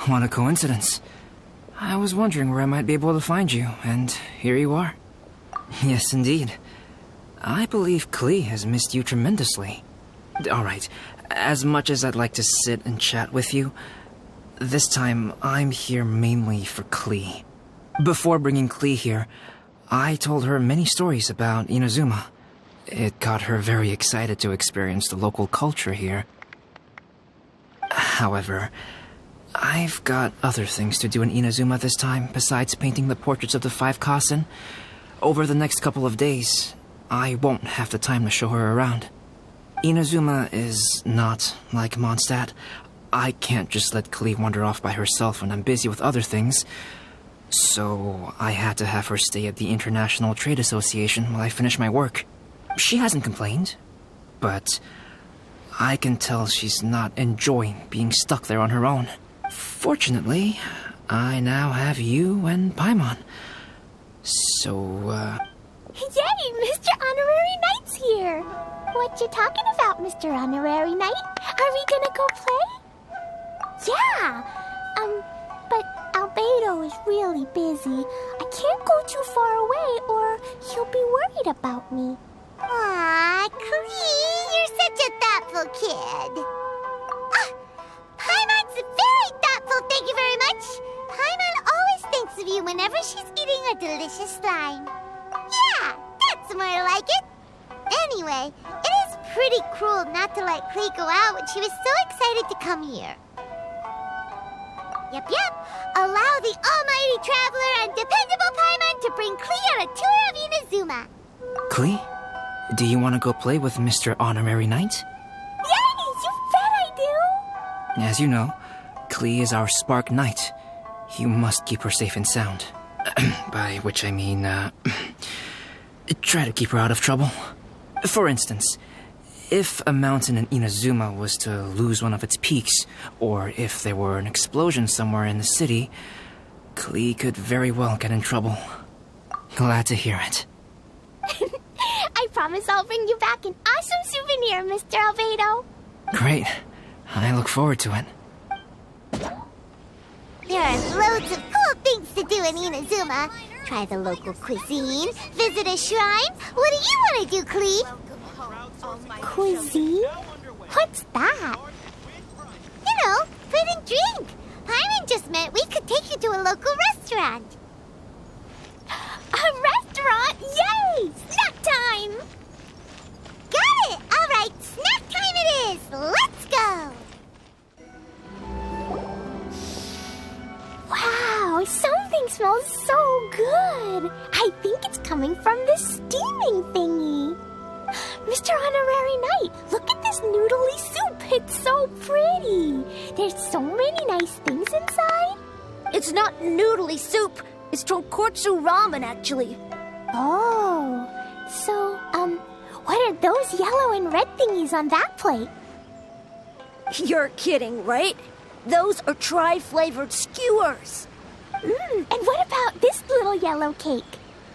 What a coincidence. I was wondering where I might be able to find you, and here you are. Yes, indeed. I believe Klee has missed you tremendously. Alright, as much as I'd like to sit and chat with you, this time I'm here mainly for Klee. Before bringing Klee here, I told her many stories about Inazuma. It got her very excited to experience the local culture here. However, I've got other things to do in Inazuma this time besides painting the portraits of the 5 Kasen. Over the next couple of days, I won't have the time to show her around. Inazuma is not like Mondstadt. I can't just let Klee wander off by herself when I'm busy with other things. So I had to have her stay at the International Trade Association while I finish my work. She hasn't complained, but I can tell she's not enjoying being stuck there on her own. Fortunately, I now have you and Paimon. So, Yay! Mr. Honorary Knight's here! What you talking about, Mr. Honorary Knight? Are we gonna go play? Yeah! But Albedo is really busy. I can't go too far away or he'll be worried about me. Aw, Klee, you're such a thoughtful kid. Paimon's very thoughtful, thank you very much. Paimon always thinks of you whenever she's eating a delicious slime. Yeah, that's more like it. Anyway, it is pretty cruel not to let Klee go out when she was so excited to come here. Yep. Allow the almighty traveler and dependable Paimon to bring Klee on a tour of Inazuma. Klee, do you want to go play with Mr. Honorary Knight? Yay! You bet I do! As you know, Klee is our Spark Knight. You must keep her safe and sound. By which I mean, try to keep her out of trouble. For instance, if a mountain in Inazuma was to lose one of its peaks, or if there were an explosion somewhere in the city, Klee could very well get in trouble. Glad to hear it. I promise I'll bring you back an awesome souvenir, Mr. Albedo. Great. I look forward to it. There are loads of cool things to do in Inazuma. Try the local cuisine, visit a shrine. What do you want to do, Klee? Cuisine? What's that? You know, food and drink. Paimon just meant we could take you to a local restaurant. A restaurant? Yay! Snack time! Got it! All right, snack time it is. Let's go. Wow, something smells so good. I think it's coming from this steaming thingy. Mr. Honorary Knight, look at this noodly soup. It's so pretty. There's so many nice things inside. It's not noodly soup. It's tonkotsu ramen, actually. Oh, so, what are those yellow and red thingies on that plate? You're kidding, right? Those are tri-flavored skewers. And what about this little yellow cake?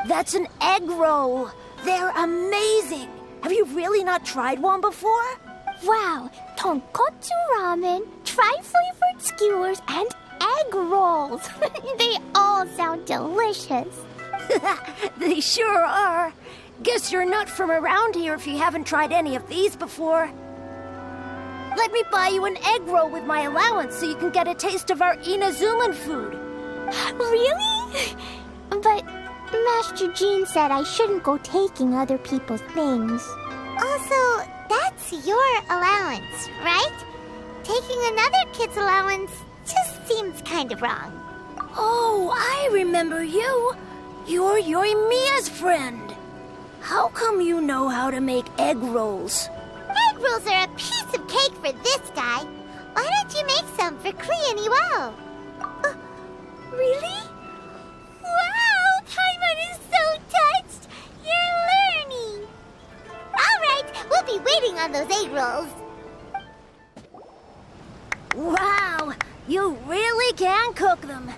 That's an egg roll. They're amazing. Have you really not tried one before? Wow, tonkotsu ramen, tri-flavored skewers, and egg rolls. They all sound delicious. They sure are. Guess you're not from around here if you haven't tried any of these before. Let me buy you an egg roll with my allowance so you can get a taste of our Inazuman food. Really? But Master Jean said I shouldn't go taking other people's things. Also, that's your allowance, right? Taking another kid's allowance just seems kind of wrong. Oh, I remember you. You're Yoimiya's friend. How come you know how to make egg rolls? Egg rolls are a piece of cake for this guy. Why don't you make some for Klee and Iwao? Really? Wow, Paimon is so touched. You're learning. All right, we'll be waiting on those egg rolls. Wow, you really can cook them.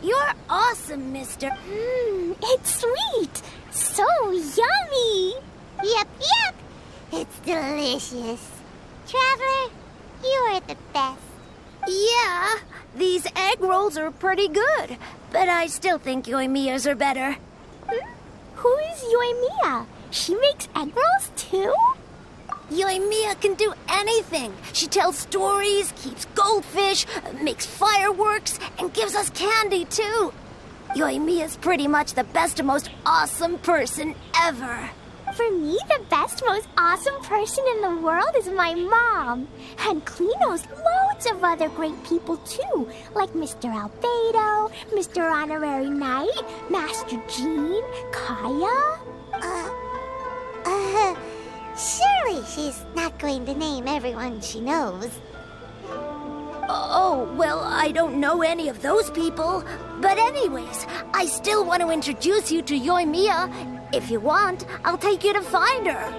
You're awesome, mister. It's sweet. So yummy. Yep. It's delicious. Traveler, you are the best. Yeah, These egg rolls are pretty good, but I still think Yoimiya's are better. Who is Yoimiya? She makes egg rolls too? Yoimiya can do anything. She tells stories, keeps goldfish, makes fireworks, and gives us candy too. Yoimiya's pretty much the best and most awesome person ever. For me, the best, most awesome person in the world is my mom. And Klee knows loads of other great people too, like Mr. Albedo, Mr. Honorary Knight, Master Jean, Kaya. Surely she's not going to name everyone she knows. Oh, well, I don't know any of those people. But anyways, I still want to introduce you to Yoimiya. If you want, I'll take you to find her.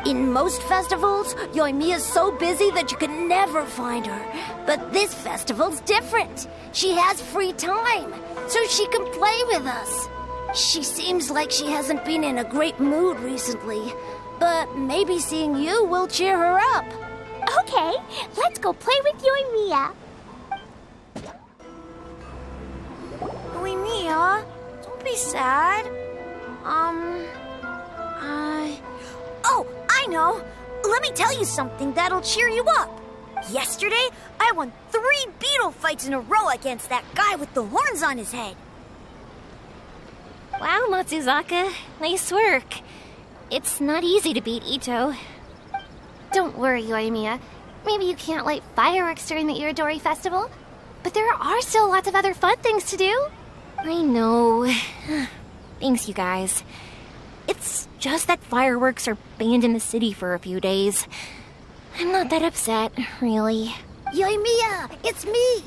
In most festivals, Yoimiya's so busy that you can never find her. But this festival's different. She has free time, so she can play with us. She seems like she hasn't been in a great mood recently. But maybe seeing you will cheer her up. Okay, let's go play with Yoimiya. Yoimiya, don't be sad. Oh, I know. Let me tell you something that'll cheer you up. Yesterday, I won 3 beetle fights in a row against that guy with the horns on his head. Wow, Matsuzaka. Nice work. It's not easy to beat Ito. Don't worry, Yoimiya. Maybe you can't light fireworks during the Irodori festival, but there are still lots of other fun things to do. I know. Thanks, you guys. It's just that fireworks are banned in the city for a few days. I'm not that upset, really. Yoimiya, it's me.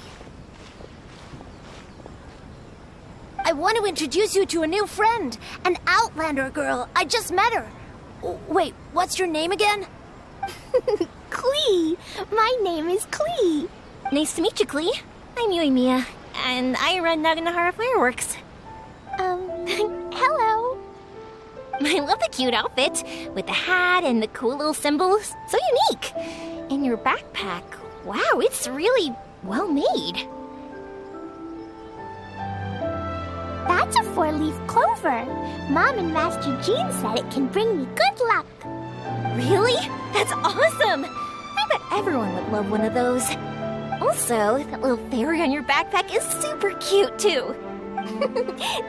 I want to introduce you to a new friend, an Outlander girl. I just met her. Wait, what's your name again? Klee. My name is Klee. Nice to meet you, Klee. I'm Yoimiya, and I run Naganahara Fireworks. Hello. I love the cute outfit, with the hat and the cool little symbols. So unique. And your backpack, wow, it's really well made. That's a 4-leaf clover. Mom and Master Jean said it can bring me good luck. Really? That's awesome! I bet everyone would love one of those. Also, that little fairy on your backpack is super cute, too.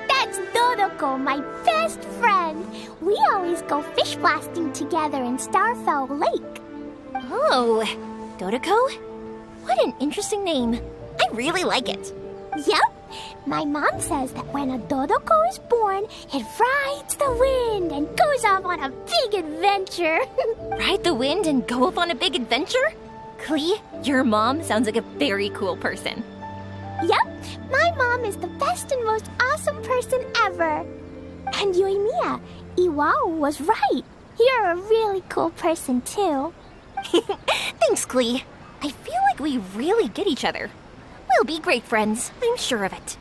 That's Dodoko, my best friend. We always go fish blasting together in Starfell Lake. Oh, Dodoko? What an interesting name. I really like it. Yep. My mom says that when a Dodoko is born, it rides the wind and goes off on a big adventure. Ride the wind and go off on a big adventure? Klee, your mom sounds like a very cool person. Yep, my mom is the best and most awesome person ever. And Yoimiya, Iwao was right. You're a really cool person too. Thanks, Klee. I feel like we really get each other. We'll be great friends, I'm sure of it.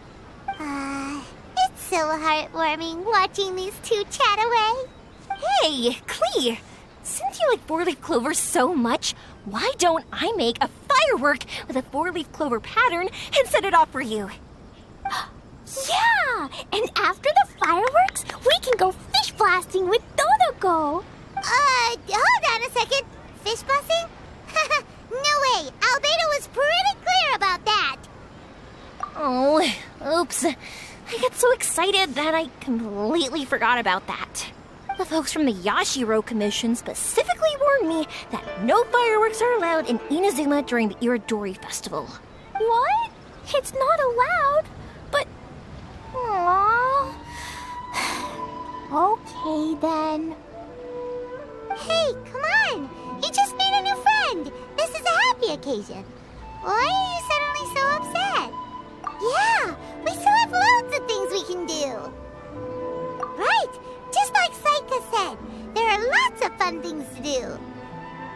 It's so heartwarming watching these two chat away. Hey, Klee! Since you like 4-leaf clover so much, why don't I make a firework with a 4-leaf clover pattern and set it off for you? Yeah! And after the fireworks, we can go fish blasting with Dodoko. Hold on a second. Fish busting? No way. Albedo was pretty clear about that. Oh, oops. I got so excited that I completely forgot about that. The folks from the Yashiro Commission specifically warned me that no fireworks are allowed in Inazuma during the Irodori Festival. What? It's not allowed? But... Aww. Okay, then. Hey, come on. You just made a new friend. This is a happy occasion. Why are you suddenly so upset? Yeah, we still have loads of things we can do. Right, just like Saika said, there are lots of fun things to do.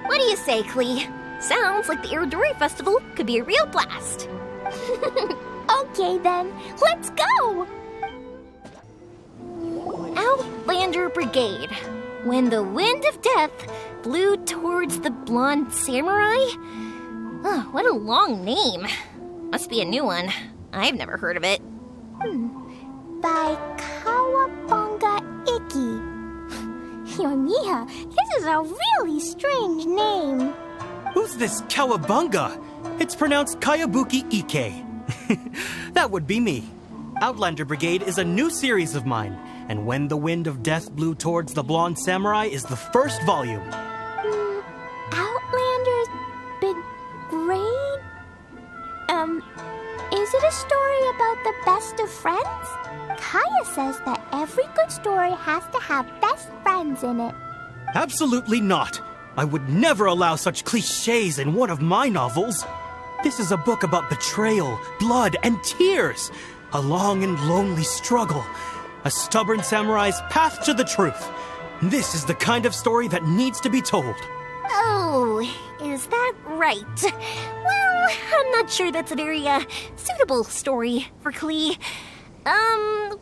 What do you say, Klee? Sounds like the Irodori Festival could be a real blast. Okay, then. Let's go! Outlander Brigade. When the wind of death blew towards the blonde samurai? Oh, what a long name. Must be a new one. I've never heard of it. By Kawabunga Iki. Yoimiya, this is a really strange name. Who's this Kawabunga? It's pronounced Kayabuki Ike. That would be me. Outlander Brigade is a new series of mine, and When the Wind of Death Blew Towards the Blonde Samurai is the first volume. Outlander's Brigade? Is it a story about the best of friends? Kaya says that every good story has to have best friends in it. Absolutely not. I would never allow such cliches in one of my novels. This is a book about betrayal, blood, and tears. A long and lonely struggle. A stubborn samurai's path to the truth. This is the kind of story that needs to be told. Oh, is that right? Well, I'm not sure that's a very, suitable story for Klee.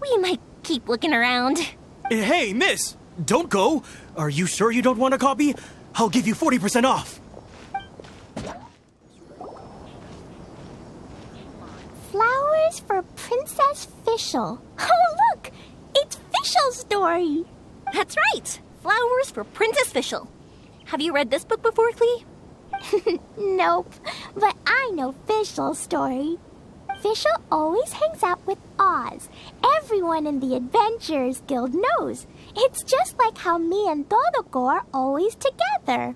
We might keep looking around. Hey, miss! Don't go! Are you sure you don't want a copy? I'll give you 40% off. Flowers for Princess Fischl. Oh, look! It's Fischl's story. That's right! Flowers for Princess Fischl. Have you read this book before, Klee? Nope, but I know Fischl's story. Fischl always hangs out with Oz. Everyone in the Adventurers Guild knows. It's just like how me and Todoko are always together.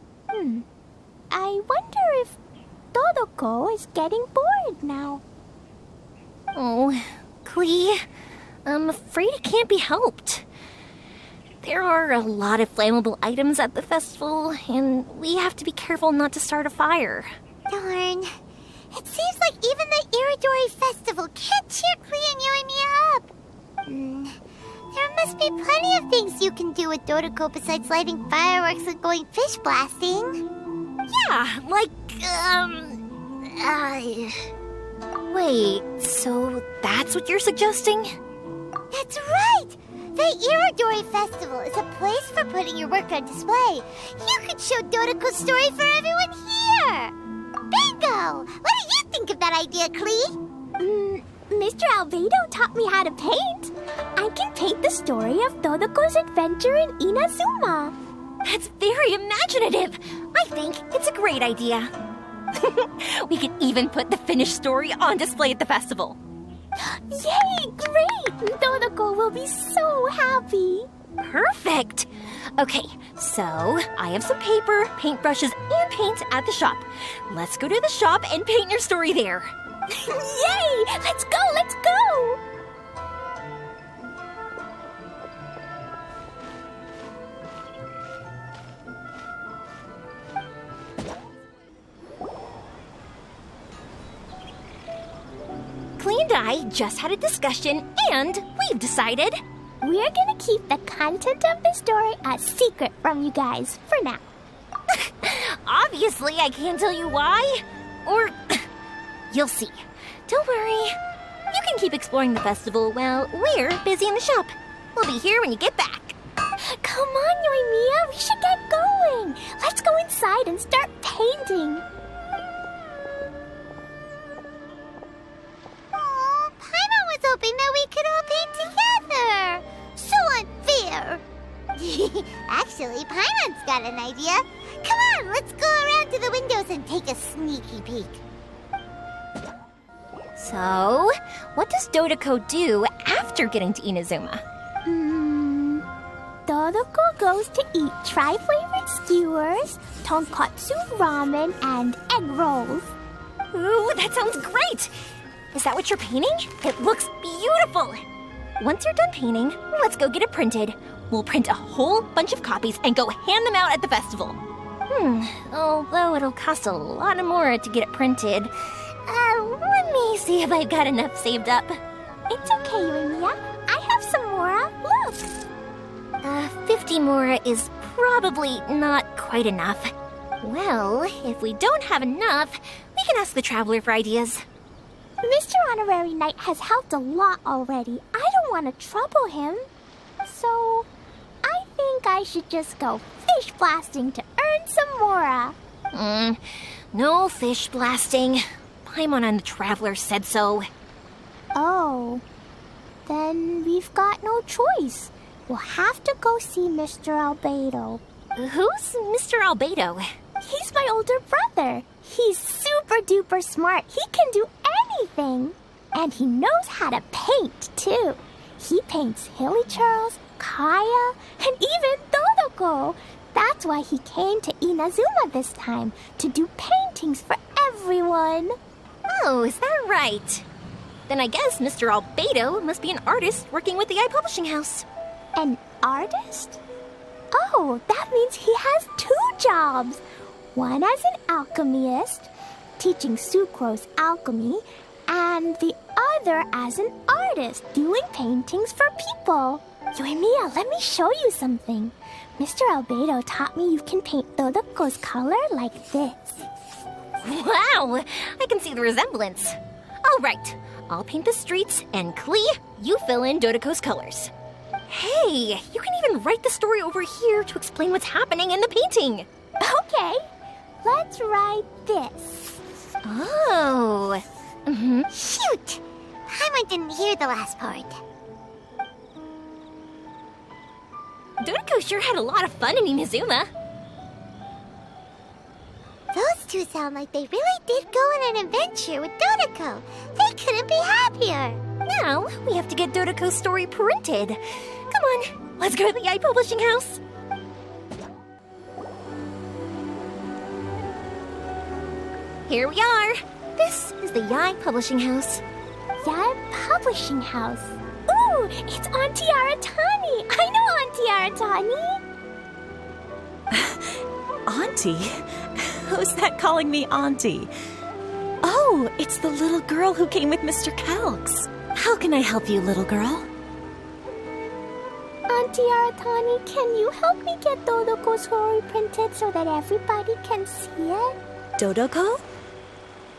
I wonder if Todoko is getting bored now. Oh, Klee, I'm afraid it can't be helped. There are a lot of flammable items at the festival, and we have to be careful not to start a fire. Darn. It seems like even the Irodori Festival can't cheer Klee and Yoimiya up. There must be plenty of things you can do with Dodoko besides lighting fireworks and going fish blasting. Yeah, like, Wait, so that's what you're suggesting? That's right! The Irodori Festival is a place for putting your work on display. You could show Dodoko's story for everyone here! Bingo! What do you think of that idea, Klee? Mr. Albedo taught me how to paint. I can paint the story of Dodoko's adventure in Inazuma. That's very imaginative. I think it's a great idea. We could even put the finished story on display at the festival. Yay! Great! Dodoko will be so happy. Perfect. Okay, so I have some paper, paintbrushes, and paint at the shop. Let's go to the shop and paint your story there. Yay! Let's go! Let's go! Klee and I just had a discussion, and we've decided We're gonna keep the content of the story a secret from you guys for now. obviously I can't tell you why. Or you'll see. Don't worry. You can keep exploring the festival while we're busy in the shop. We'll be here when you get back. Come on, Yoimiya, we should get going. Let's go inside and start painting. Oh, Paimon was hoping that we could all paint together. So unfair. Actually, Paimon's got an idea. Come on, let's go around to the windows and take a sneaky peek. So, what does Dodoko do after getting to Inazuma? Dodoko goes to eat tri-flavored skewers, tonkatsu ramen, and egg rolls. Ooh, that sounds great! Is that what you're painting? It looks beautiful! Once you're done painting, let's go get it printed. We'll print a whole bunch of copies and go hand them out at the festival. Although it'll cost a lot more to get it printed. Let me see if I've got enough saved up. It's okay, Yoimiya. I have some more. Look! 50 more is probably not quite enough. Well, if we don't have enough, we can ask the Traveler for ideas. Mr. Honorary Knight has helped a lot already. I don't want to trouble him. So, I think I should just go fish blasting to earn some more. No fish blasting. Paimon and the Traveler said so. Oh, then we've got no choice. We'll have to go see Mr. Albedo. Who's Mr. Albedo? He's my older brother. He's super duper smart. He can do anything. And he knows how to paint, too. He paints Hilly Charles, Kaya, and even Dodoko. That's why he came to Inazuma this time, to do paintings for everyone. Oh, is that right? Then I guess Mr. Albedo must be an artist working with the iPublishing House. An artist? Oh, that means he has 2 jobs. One as an alchemist, teaching Sucrose alchemy, and the other as an artist, doing paintings for people. Yoimiya, let me show you something. Mr. Albedo taught me you can paint Dodoko's color like this. Wow, I can see the resemblance. All right, I'll paint the streets, and Klee, you fill in Dodoko's colors. Hey, you can even write the story over here to explain what's happening in the painting. Okay, let's write this. Oh. Shoot! Paimon didn't hear the last part. Dodoko sure had a lot of fun in Inazuma. Those 2 sound like they really did go on an adventure with Dodoko. They couldn't be happier. Now, we have to get Dodoko's story printed. Come on, let's go to the iPublishing House. Here we are. This is the Yai Publishing House. Yai Publishing House. Ooh, it's Auntie Aratani. I know Auntie Aratani. Auntie? Who's that calling me Auntie? Oh, it's the little girl who came with Mr. Kelks. How can I help you, little girl? Auntie Aratani, can you help me get Dodoko's story printed so that everybody can see it? Dodoko?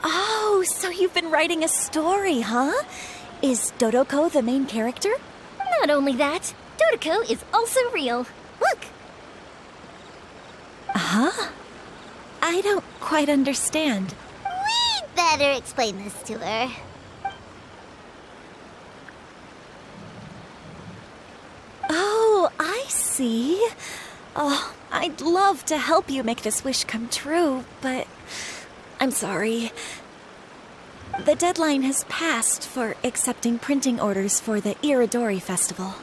Oh, so you've been writing a story, huh? Is Dodoko the main character? Not only that, Dodoko is also real. Look! Huh? I don't quite understand. We'd better explain this to her. Oh, I see. Oh, I'd love to help you make this wish come true, but I'm sorry. The deadline has passed for accepting printing orders for the Irodori Festival.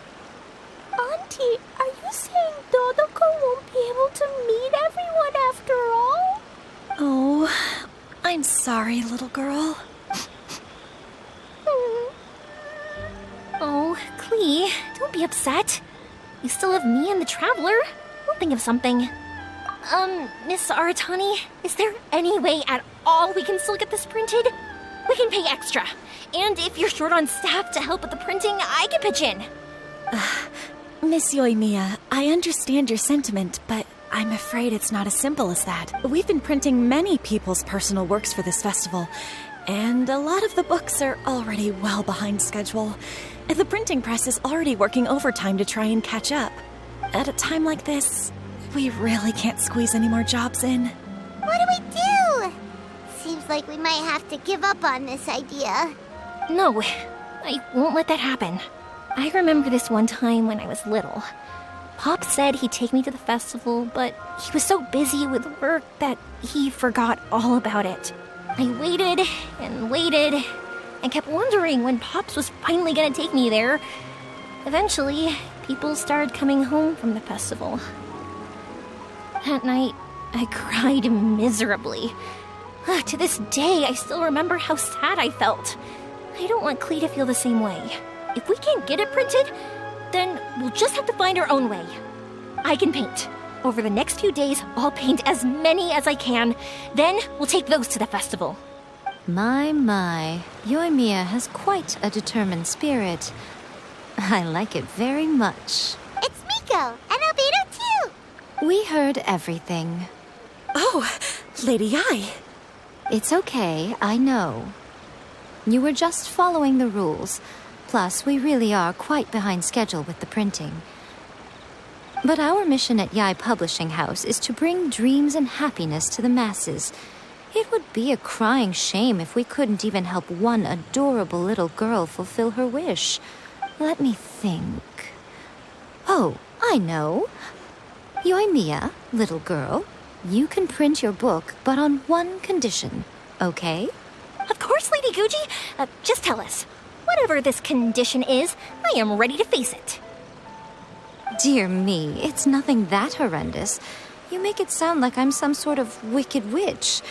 Auntie, are you saying Dodoko won't be able to meet everyone after all? Oh, I'm sorry, little girl. Oh, Klee, don't be upset. You still have me and the Traveler. We'll think of something. Miss Aratani, is there any way at all we can still get this printed? We can pay extra. And if you're short on staff to help with the printing, I can pitch in. Miss Yoimiya, I understand your sentiment, but I'm afraid it's not as simple as that. We've been printing many people's personal works for this festival, and a lot of the books are already well behind schedule. The printing press is already working overtime to try and catch up. At a time like this, we really can't squeeze any more jobs in. What do we do? Seems like we might have to give up on this idea. No, I won't let that happen. I remember this one time when I was little. Pop said he'd take me to the festival, but he was so busy with work that he forgot all about it. I waited and kept wondering when Pops was finally gonna take me there. Eventually, people started coming home from the festival. That night, I cried miserably. To this day, I still remember how sad I felt. I don't want Klee to feel the same way. If we can't get it printed, then we'll just have to find our own way. I can paint. Over the next few days, I'll paint as many as I can. Then we'll take those to the festival. My. Yoimiya has quite a determined spirit. I like it very much. It's Miko and Albedo too. We heard everything. Oh, Lady Yai. It's okay, I know. You were just following the rules. Plus, we really are quite behind schedule with the printing. But our mission at Yai Publishing House is to bring dreams and happiness to the masses. It would be a crying shame if we couldn't even help one adorable little girl fulfill her wish. Let me think. Oh, I know. Yoimiya, little girl, you can print your book, but on one condition, okay? Of course, Lady Guji. Just tell us. Whatever this condition is, I am ready to face it. Dear me, it's nothing that horrendous. You make it sound like I'm some sort of wicked witch.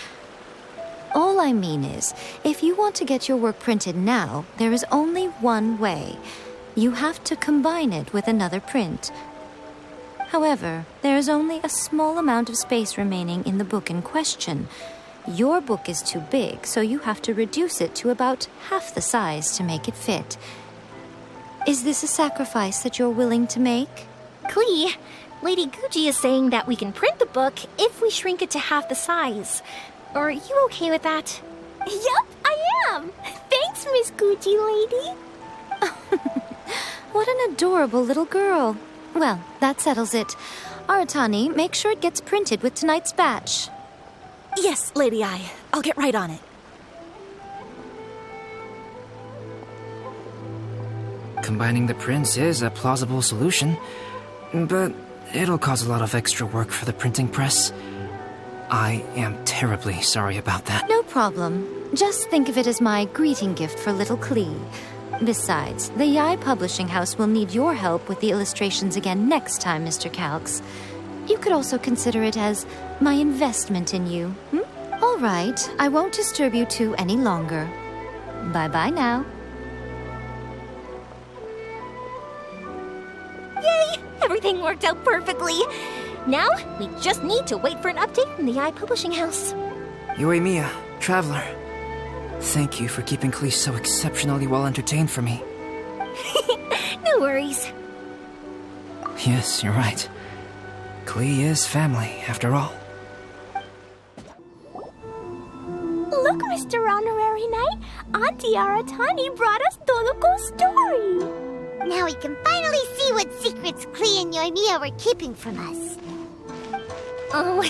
All I mean is, if you want to get your work printed now, there is only one way. You have to combine it with another print. However, there is only a small amount of space remaining in the book in question. Your book is too big, so you have to reduce it to about half the size to make it fit. Is this a sacrifice that you're willing to make? Klee, Lady Guji is saying that we can print the book if we shrink it to half the size. Are you okay with that? Yup, I am. Thanks, Miss Gucci lady. What an adorable little girl. Well, that settles it. Aratani, make sure it gets printed with tonight's batch. Yes, Lady I. I'll get right on it. Combining the prints is a plausible solution, but it'll cause a lot of extra work for the printing press. I am terribly sorry about that. No problem. Just think of it as my greeting gift for little Klee. Besides, the Yai Publishing House will need your help with the illustrations again next time, Mr. Calx. You could also consider it as my investment in you. All right, I won't disturb you two any longer. Bye-bye now. Yay! Everything worked out perfectly. Now, we just need to wait for an update from the Yai Publishing House. Yoimiya, Traveler. Thank you for keeping Klee so exceptionally well entertained for me. No worries. Yes, you're right. Klee is family, after all. Look, Mr. Honorary Knight, Auntie Aratani brought us Toloko's story. Now we can finally see what secrets Klee and Yoimiya were keeping from us. Oh,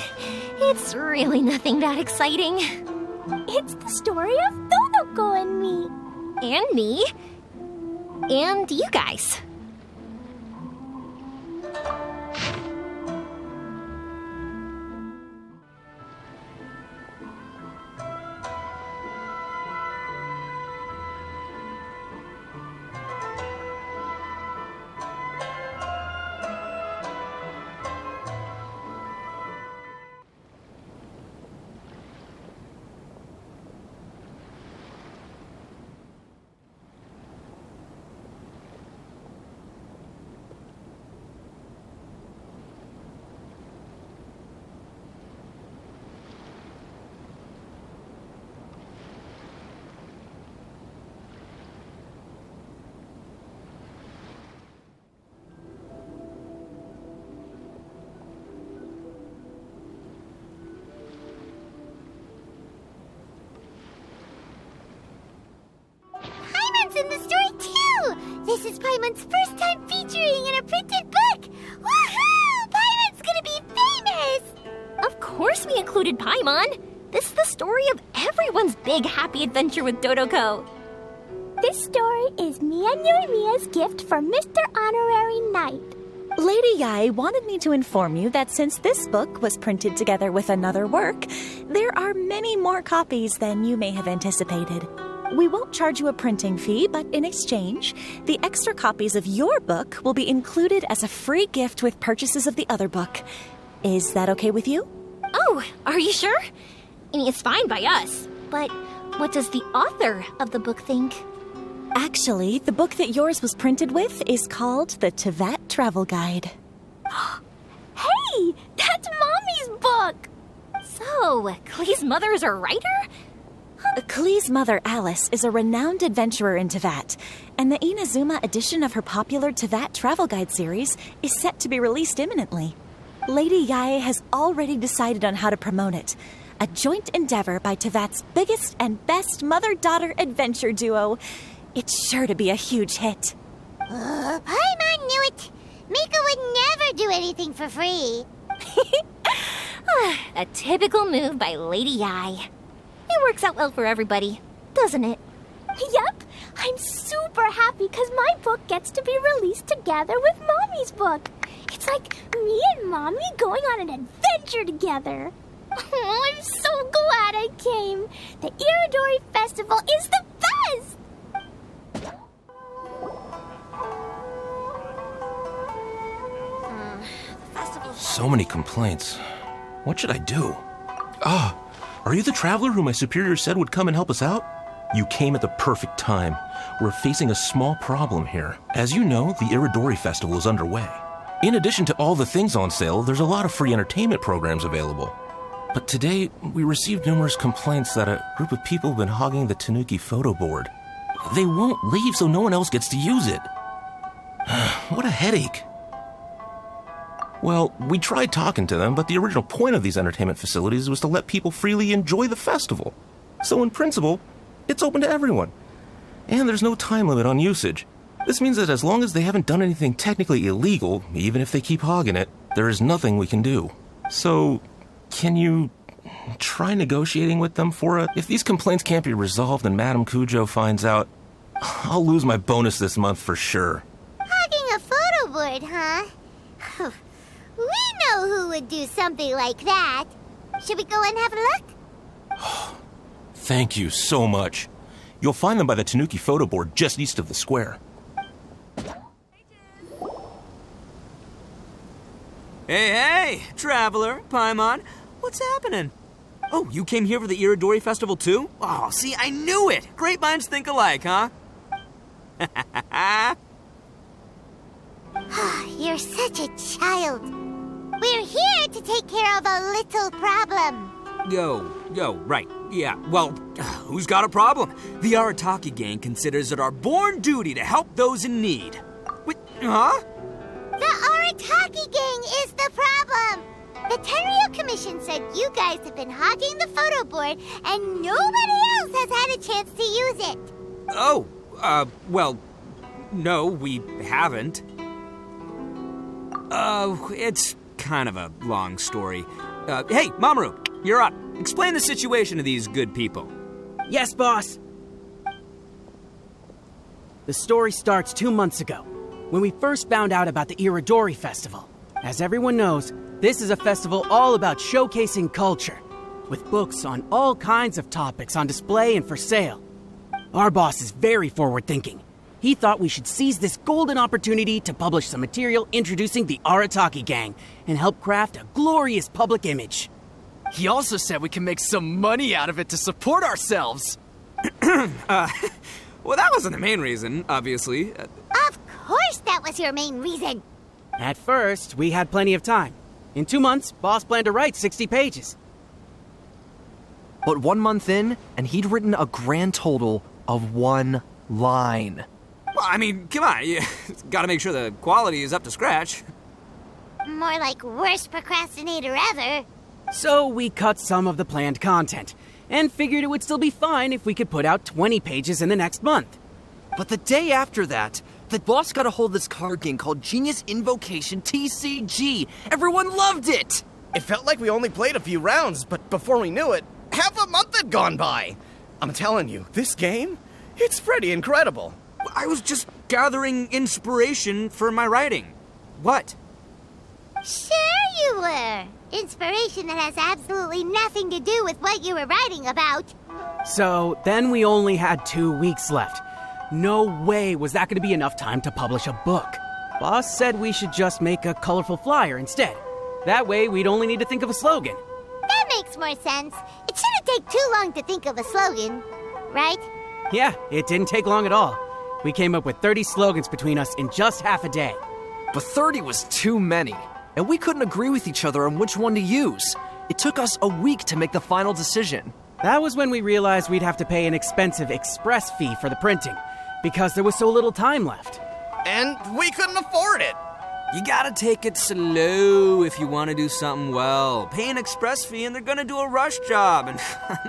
it's really nothing that exciting. It's the story of Toloko and me. And me. And you guys. In the story too! This is Paimon's first time featuring in a printed book! Woohoo! Paimon's gonna be famous! Of course we included Paimon. This is the story of everyone's big happy adventure with Dodoko. This story is me and Yoimiya's gift for Mr. Honorary Knight. Lady Yai wanted me to inform you that since this book was printed together with another work, there are many more copies than you may have anticipated. We won't charge you a printing fee, but in exchange, the extra copies of your book will be included as a free gift with purchases of the other book. Is that okay with you? Oh, are you sure? I mean, it's fine by us. But what does the author of the book think? Actually, the book that yours was printed with is called the Teyvat Travel Guide. Hey, that's Mommy's book! So, Klee's mother is a writer? Klee's mother, Alice, is a renowned adventurer in Teyvat, and the Inazuma edition of her popular Teyvat Travel Guide series is set to be released imminently. Lady Yai has already decided on how to promote it, a joint endeavor by Teyvat's biggest and best mother-daughter adventure duo. It's sure to be a huge hit. Paimon knew it! Mika would never do anything for free. A typical move by Lady Yai. It works out well for everybody, doesn't it? Yep, I'm super happy because my book gets to be released together with Mommy's book. It's like me and Mommy going on an adventure together. Oh, I'm so glad I came. The Irodori Festival is the best! So many complaints. What should I do? Ah, are you the traveler who my superior said would come and help us out? You came at the perfect time. We're facing a small problem here. As you know, the Irodori Festival is underway. In addition to all the things on sale, there's a lot of free entertainment programs available. But today, we received numerous complaints that a group of people have been hogging the Tanuki photo board. They won't leave so no one else gets to use it. What a headache. Well, we tried talking to them, but the original point of these entertainment facilities was to let people freely enjoy the festival. So in principle, it's open to everyone. And there's no time limit on usage. This means that as long as they haven't done anything technically illegal, even if they keep hogging it, there is nothing we can do. So, can you try negotiating with them for if these complaints can't be resolved and Madame Cujo finds out, I'll lose my bonus this month for sure. Hogging a photo board, huh? We know who would do something like that. Should we go and have a look? Thank you so much. You'll find them by the Tanuki photo board just east of the square. Hey, traveler, Paimon, what's happening? Oh, you came here for the Irodori Festival too? Oh, see, I knew it! Great minds think alike, huh? You're such a child. We're here to take care of a little problem. Yo, right. Yeah, well, who's got a problem? The Arataki gang considers it our born duty to help those in need. Wait, huh? The Arataki gang is the problem. The Tenryo Commission said you guys have been hogging the photo board and nobody else has had a chance to use it. Oh, well, no, we haven't. It's kind of a long story. Hey, Mamoru, you're up. Explain the situation to these good people. Yes, boss. The story starts 2 months ago, when we first found out about the Irodori Festival. As everyone knows, this is a festival all about showcasing culture, with books on all kinds of topics on display and for sale. Our boss is very forward-thinking. He thought we should seize this golden opportunity to publish some material introducing the Arataki gang and help craft a glorious public image. He also said we can make some money out of it to support ourselves. Well, that wasn't the main reason, obviously. Of course that was your main reason. At first, we had plenty of time. In 2 months, boss planned to write 60 pages. But 1 month in, and he'd written a grand total of 1 line. Well, I mean, come on, you gotta make sure the quality is up to scratch. More like worst procrastinator ever. So we cut some of the planned content, and figured it would still be fine if we could put out 20 pages in the next month. But the day after that, the boss got a hold of this card game called Genius Invocation TCG. Everyone loved it! It felt like we only played a few rounds, but before we knew it, half a month had gone by. I'm telling you, this game, it's pretty incredible. I was just gathering inspiration for my writing. What? Sure you were. Inspiration that has absolutely nothing to do with what you were writing about. So then we only had 2 weeks left. No way was that going to be enough time to publish a book. Boss said we should just make a colorful flyer instead. That way we'd only need to think of a slogan. That makes more sense. It shouldn't take too long to think of a slogan, right? Yeah, it didn't take long at all. We came up with 30 slogans between us in just half a day. But 30 was too many, and we couldn't agree with each other on which one to use. It took us a week to make the final decision. That was when we realized we'd have to pay an expensive express fee for the printing, because there was so little time left. And we couldn't afford it. You gotta take it slow if you want to do something well. Pay an express fee and they're gonna do a rush job, and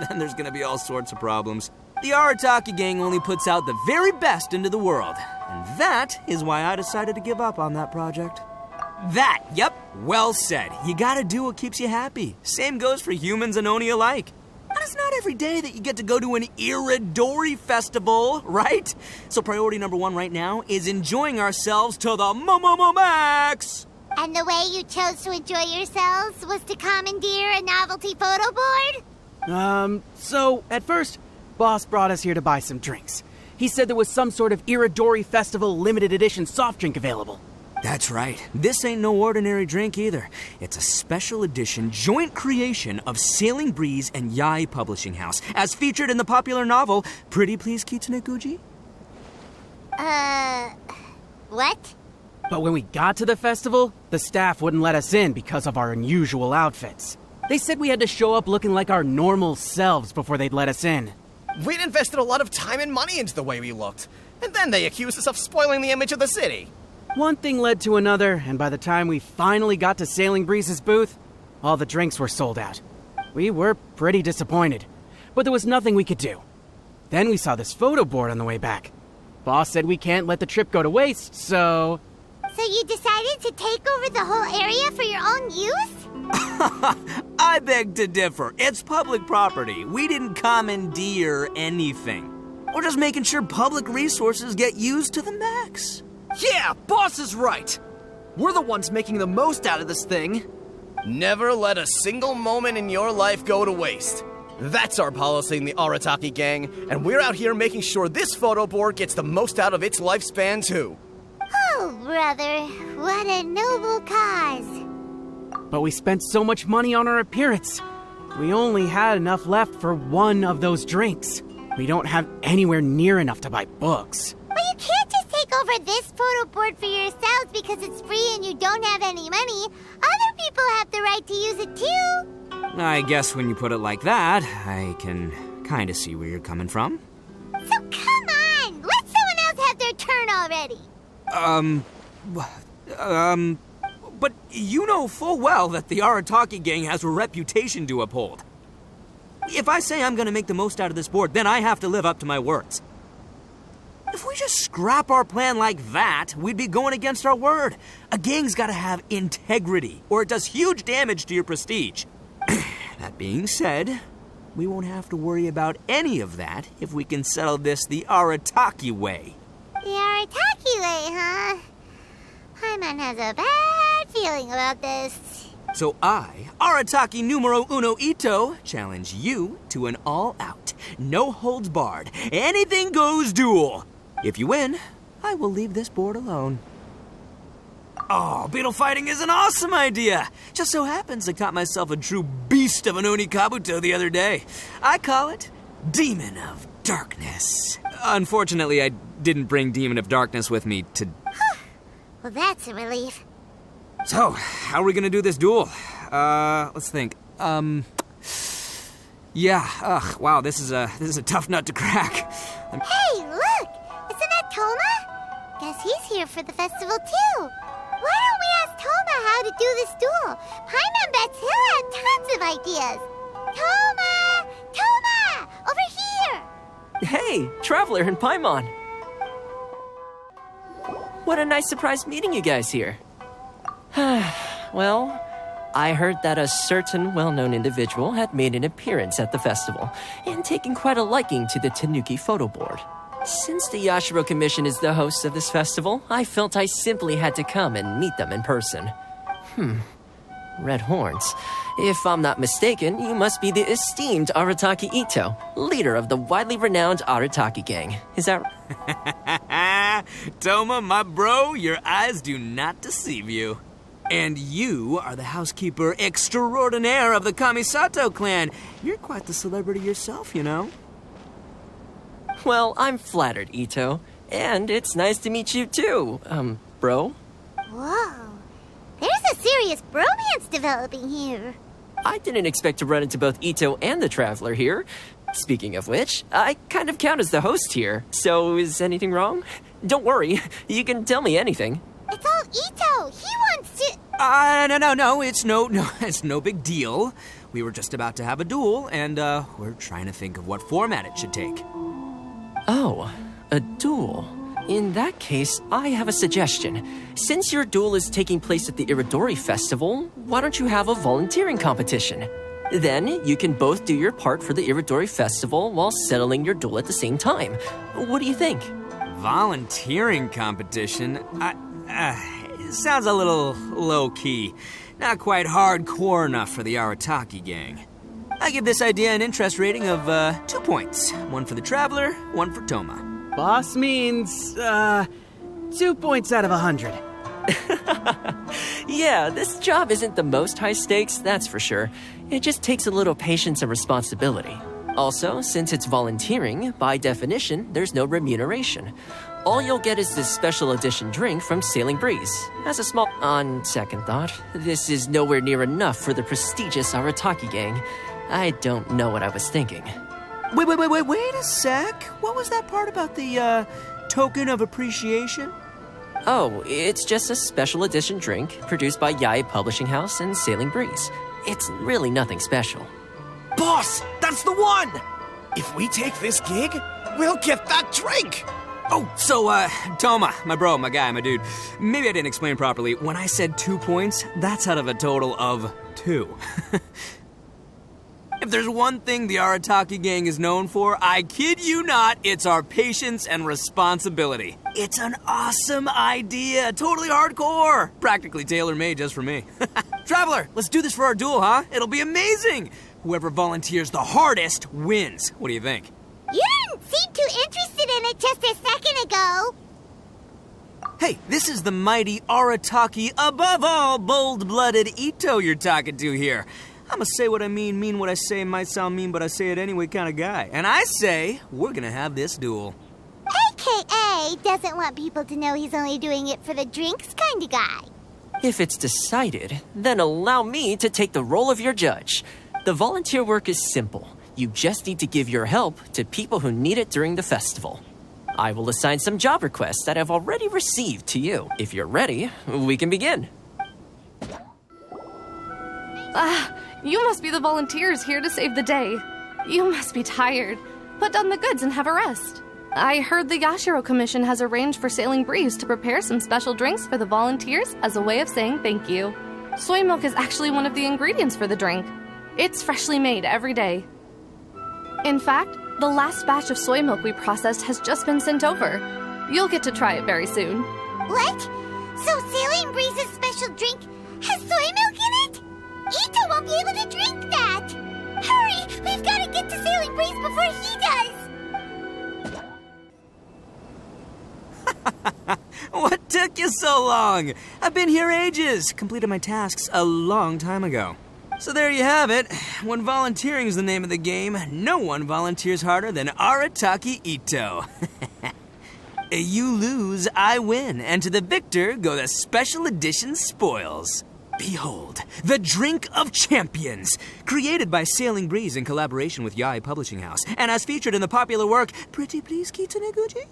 then there's gonna be all sorts of problems. The Arataki gang only puts out the very best into the world, and that is why I decided to give up on that project. Yep, well said. You gotta do what keeps you happy. Same goes for humans and Oni alike. I But it's not every day that you get to go to an Irodori festival, right? So priority number 1 right now is enjoying ourselves to the max! And the way you chose to enjoy yourselves was to commandeer a novelty photo board? So, at first, Boss brought us here to buy some drinks. He said there was some sort of Irodori Festival limited edition soft drink available. That's right. This ain't no ordinary drink either. It's a special edition joint creation of Sailing Breeze and Yai Publishing House, as featured in the popular novel Pretty Please Kitsune Guji. What? But when we got to the festival, the staff wouldn't let us in because of our unusual outfits. They said we had to show up looking like our normal selves before they'd let us in. We'd invested a lot of time and money into the way we looked, and then they accused us of spoiling the image of the city. One thing led to another, and by the time we finally got to Sailing Breeze's booth, all the drinks were sold out. We were pretty disappointed, but there was nothing we could do. Then we saw this photo board on the way back. Boss said we can't let the trip go to waste, so... So you decided to take over the whole area for your own use? I beg to differ. It's public property. We didn't commandeer anything. We're just making sure public resources get used to the max. Yeah, Boss is right. We're the ones making the most out of this thing. Never let a single moment in your life go to waste. That's our policy in the Arataki gang, and we're out here making sure this photo board gets the most out of its lifespan, too. Oh, brother, what a noble cause. But we spent so much money on our appearance. We only had enough left for one of those drinks. We don't have anywhere near enough to buy books. Well, you can't just take over this photo board for yourselves because it's free and you don't have any money. Other people have the right to use it too. I guess when you put it like that, I can kind of see where you're coming from. So come on, let someone else have their turn already. But you know full well that the Arataki gang has a reputation to uphold. If I say I'm gonna make the most out of this board, then I have to live up to my words. If we just scrap our plan like that, we'd be going against our word. A gang's gotta have integrity, or it does huge damage to your prestige. That being said, we won't have to worry about any of that if we can settle this the Arataki way. The Arataki way, huh? Paimon has a bad feeling about this. So I, Arataki numero uno Ito, challenge you to an all-out, no-holds-barred, anything-goes duel. If you win, I will leave this board alone. Oh, beetle fighting is an awesome idea! Just so happens I caught myself a true beast of an Onikabuto the other day. I call it Demon of Darkness. Unfortunately, I didn't bring Demon of Darkness with me to... Well, that's a relief. So, how are we gonna do this duel? Let's think. Yeah, wow, this is a tough nut to crack. Hey, look! Isn't that Toma? Guess he's here for the festival too. Why don't we ask Toma how to do this duel? Paimon bets he'll have tons of ideas. Toma! Toma! Over here! Hey, Traveler and Paimon. What a nice surprise meeting you guys here. Well, I heard that a certain well-known individual had made an appearance at the festival and taken quite a liking to the Tanuki photo board. Since the Yashiro Commission is the host of this festival, I felt I simply had to come and meet them in person. Red horns. If I'm not mistaken, you must be the esteemed Arataki Ito, leader of the widely renowned Arataki gang. Is that... Toma, my bro, your eyes do not deceive you. And you are the housekeeper extraordinaire of the Kamisato clan. You're quite the celebrity yourself, you know. Well, I'm flattered, Ito. And it's nice to meet you too, bro. Whoa. There's a serious bromance developing here. I didn't expect to run into both Ito and the Traveler here. Speaking of which, I kind of count as the host here. So is anything wrong? Don't worry, you can tell me anything. It's all Ito. He wants to... No, it's no big deal. We were just about to have a duel, and, we're trying to think of what format it should take. Oh, a duel. In that case, I have a suggestion. Since your duel is taking place at the Irodori Festival, why don't you have a volunteering competition? Then you can both do your part for the Irodori Festival while settling your duel at the same time. What do you think? Volunteering competition? It sounds a little low-key. Not quite hardcore enough for the Arataki gang. I give this idea an interest rating of 2 points. One for the Traveler, one for Toma. Boss means, 2 points out of 100. Yeah, this job isn't the most high stakes, that's for sure. It just takes a little patience and responsibility. Also, since it's volunteering, by definition, there's no remuneration. All you'll get is this special edition drink from Sailing Breeze. As a small... On second thought, this is nowhere near enough for the prestigious Arataki gang. I don't know what I was thinking. Wait a sec. What was that part about the, token of appreciation? Oh, it's just a special edition drink produced by Yae Publishing House and Sailing Breeze. It's really nothing special. Boss, that's the one! If we take this gig, we'll get that drink! Oh, so, Toma, my bro, my guy, my dude. Maybe I didn't explain properly. When I said 2 points, that's out of a total of 2. If there's one thing the Arataki gang is known for, I kid you not, it's our patience and responsibility. It's an awesome idea, totally hardcore, practically tailor-made just for me. Traveler, let's do this for our duel, huh? It'll be amazing. Whoever volunteers the hardest wins. What do you think? You didn't seem too interested in it just a second ago. Hey, this is the mighty Arataki, above all bold-blooded Ito you're talking to here. I'm a say what I mean what I say, might sound mean, but I say it anyway kind of guy. And I say, we're gonna have this duel. AKA doesn't want people to know he's only doing it for the drinks kind of guy. If it's decided, then allow me to take the role of your judge. The volunteer work is simple. You just need to give your help to people who need it during the festival. I will assign some job requests that I've already received to you. If you're ready, we can begin. You must be the volunteers here to save the day. You must be tired. Put down the goods and have a rest. I heard the Yashiro Commission has arranged for Sailing Breeze to prepare some special drinks for the volunteers as a way of saying thank you. Soy milk is actually one of the ingredients for the drink. It's freshly made every day. In fact, the last batch of soy milk we processed has just been sent over. You'll get to try it very soon. What? So Sailing Breeze's special drink has soy milk in it? Ito won't be able to drink that! Hurry! We've got to get to Sailing Breeze before he does! What took you so long? I've been here ages. Completed my tasks a long time ago. So there you have it. When volunteering is the name of the game, no one volunteers harder than Arataki Ito. You lose, I win, and to the victor go the special edition spoils. Behold, the Drink of Champions, created by Sailing Breeze in collaboration with Yae Publishing House, and as featured in the popular work, Pretty Please Kitsune Guji?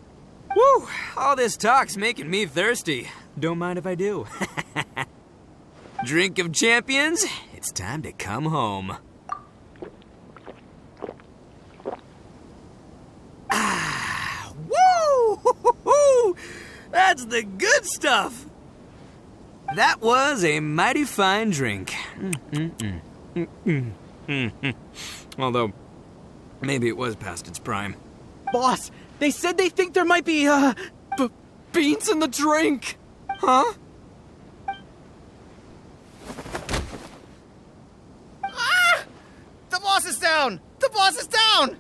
Woo! All this talk's making me thirsty. Don't mind if I do. Drink of Champions, it's time to come home. Woo! That's the good stuff! That was a mighty fine drink. Although, maybe it was past its prime. Boss, they said they think there might be, beans in the drink. Huh? Ah! The boss is down! The boss is down!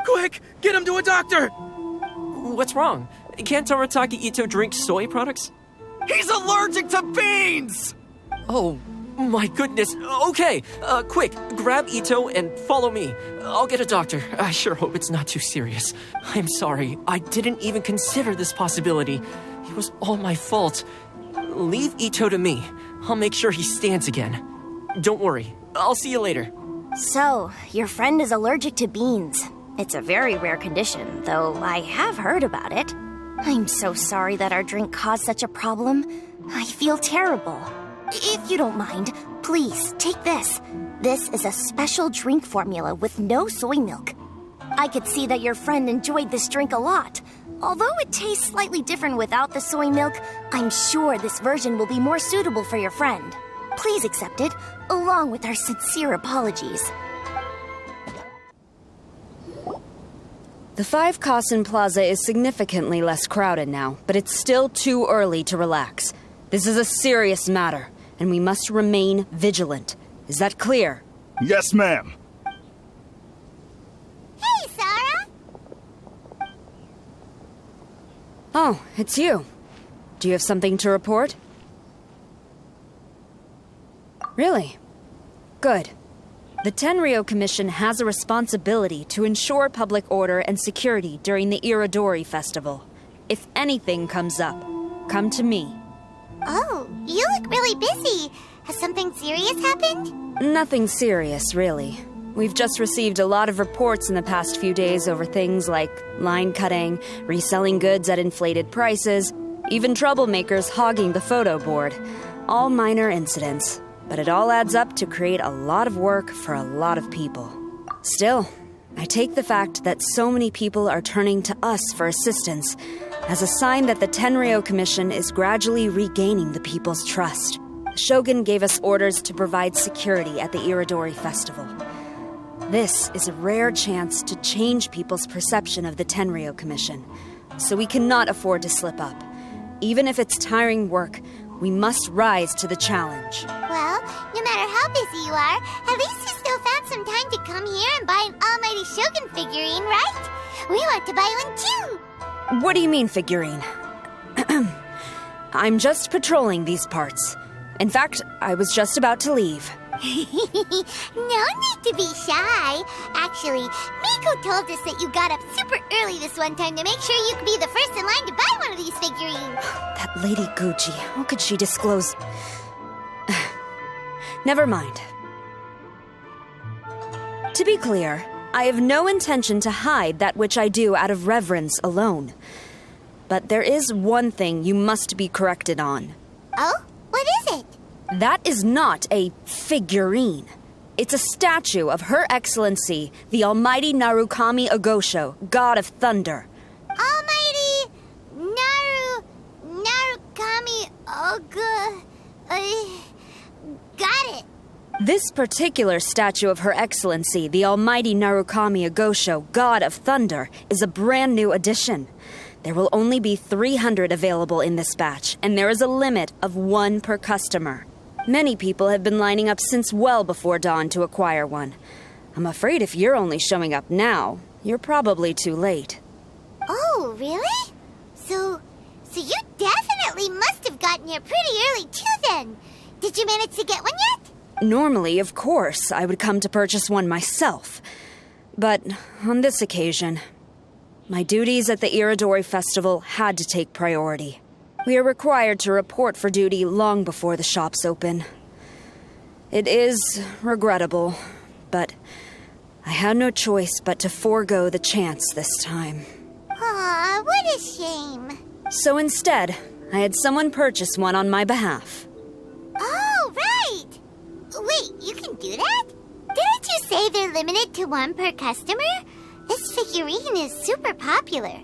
Quick, get him to a doctor! What's wrong? Can't Arataki Ito drink soy products? He's allergic to beans! Oh, my goodness. Okay, quick, grab Ito and follow me. I'll get a doctor. I sure hope it's not too serious. I'm sorry, I didn't even consider this possibility. It was all my fault. Leave Ito to me. I'll make sure he stands again. Don't worry, I'll see you later. So, your friend is allergic to beans. It's a very rare condition, though I have heard about it. I'm so sorry that our drink caused such a problem. I feel terrible. If you don't mind, please take this. This is a special drink formula with no soy milk. I could see that your friend enjoyed this drink a lot. Although it tastes slightly different without the soy milk, I'm sure this version will be more suitable for your friend. Please accept it, along with our sincere apologies. The 5 Kasen Plaza is significantly less crowded now, but it's still too early to relax. This is a serious matter, and we must remain vigilant. Is that clear? Yes, ma'am. Hey, Sarah! Oh, it's you. Do you have something to report? Really? Good. The Tenryou Commission has a responsibility to ensure public order and security during the Irodori Festival. If anything comes up, come to me. Oh, you look really busy. Has something serious happened? Nothing serious, really. We've just received a lot of reports in the past few days over things like line cutting, reselling goods at inflated prices, even troublemakers hogging the photo board. All minor incidents. But it all adds up to create a lot of work for a lot of people. Still, I take the fact that so many people are turning to us for assistance as a sign that the Tenryou Commission is gradually regaining the people's trust. The Shogun gave us orders to provide security at the Irodori Festival. This is a rare chance to change people's perception of the Tenryou Commission, so we cannot afford to slip up. Even if it's tiring work, we must rise to the challenge. Well, no matter how busy you are, at least you still found some time to come here and buy an Almighty Shogun figurine, right? We want to buy one too! What do you mean, figurine? I'm just patrolling these parts. In fact, I was just about to leave. No need to be shy. Actually, Miko told us that you got up super early this one time to make sure you could be the first in line to buy one of these figurines. That Lady Gucci, how could she disclose... Never mind. To be clear, I have no intention to hide that which I do out of reverence alone. But there is one thing you must be corrected on. Oh? What is it? That is not a figurine. It's a statue of Her Excellency, the Almighty Narukami Agosho, God of Thunder. Almighty Narukami Oga... got it. This particular statue of Her Excellency, the Almighty Narukami Agosho, God of Thunder, is a brand new addition. There will only be 300 available in this batch, and there is a limit of 1 per customer. Many people have been lining up since well before dawn to acquire one. I'm afraid if you're only showing up now, you're probably too late. Oh, really? So you definitely must have gotten here pretty early too then. Did you manage to get one yet? Normally, of course, I would come to purchase one myself. But on this occasion, my duties at the Irodori Festival had to take priority. We are required to report for duty long before the shops open. It is regrettable, but I had no choice but to forego the chance this time. Aw, what a shame. So instead, I had someone purchase one on my behalf. Oh, right! Wait, you can do that? Didn't you say they're limited to 1 per customer? This figurine is super popular.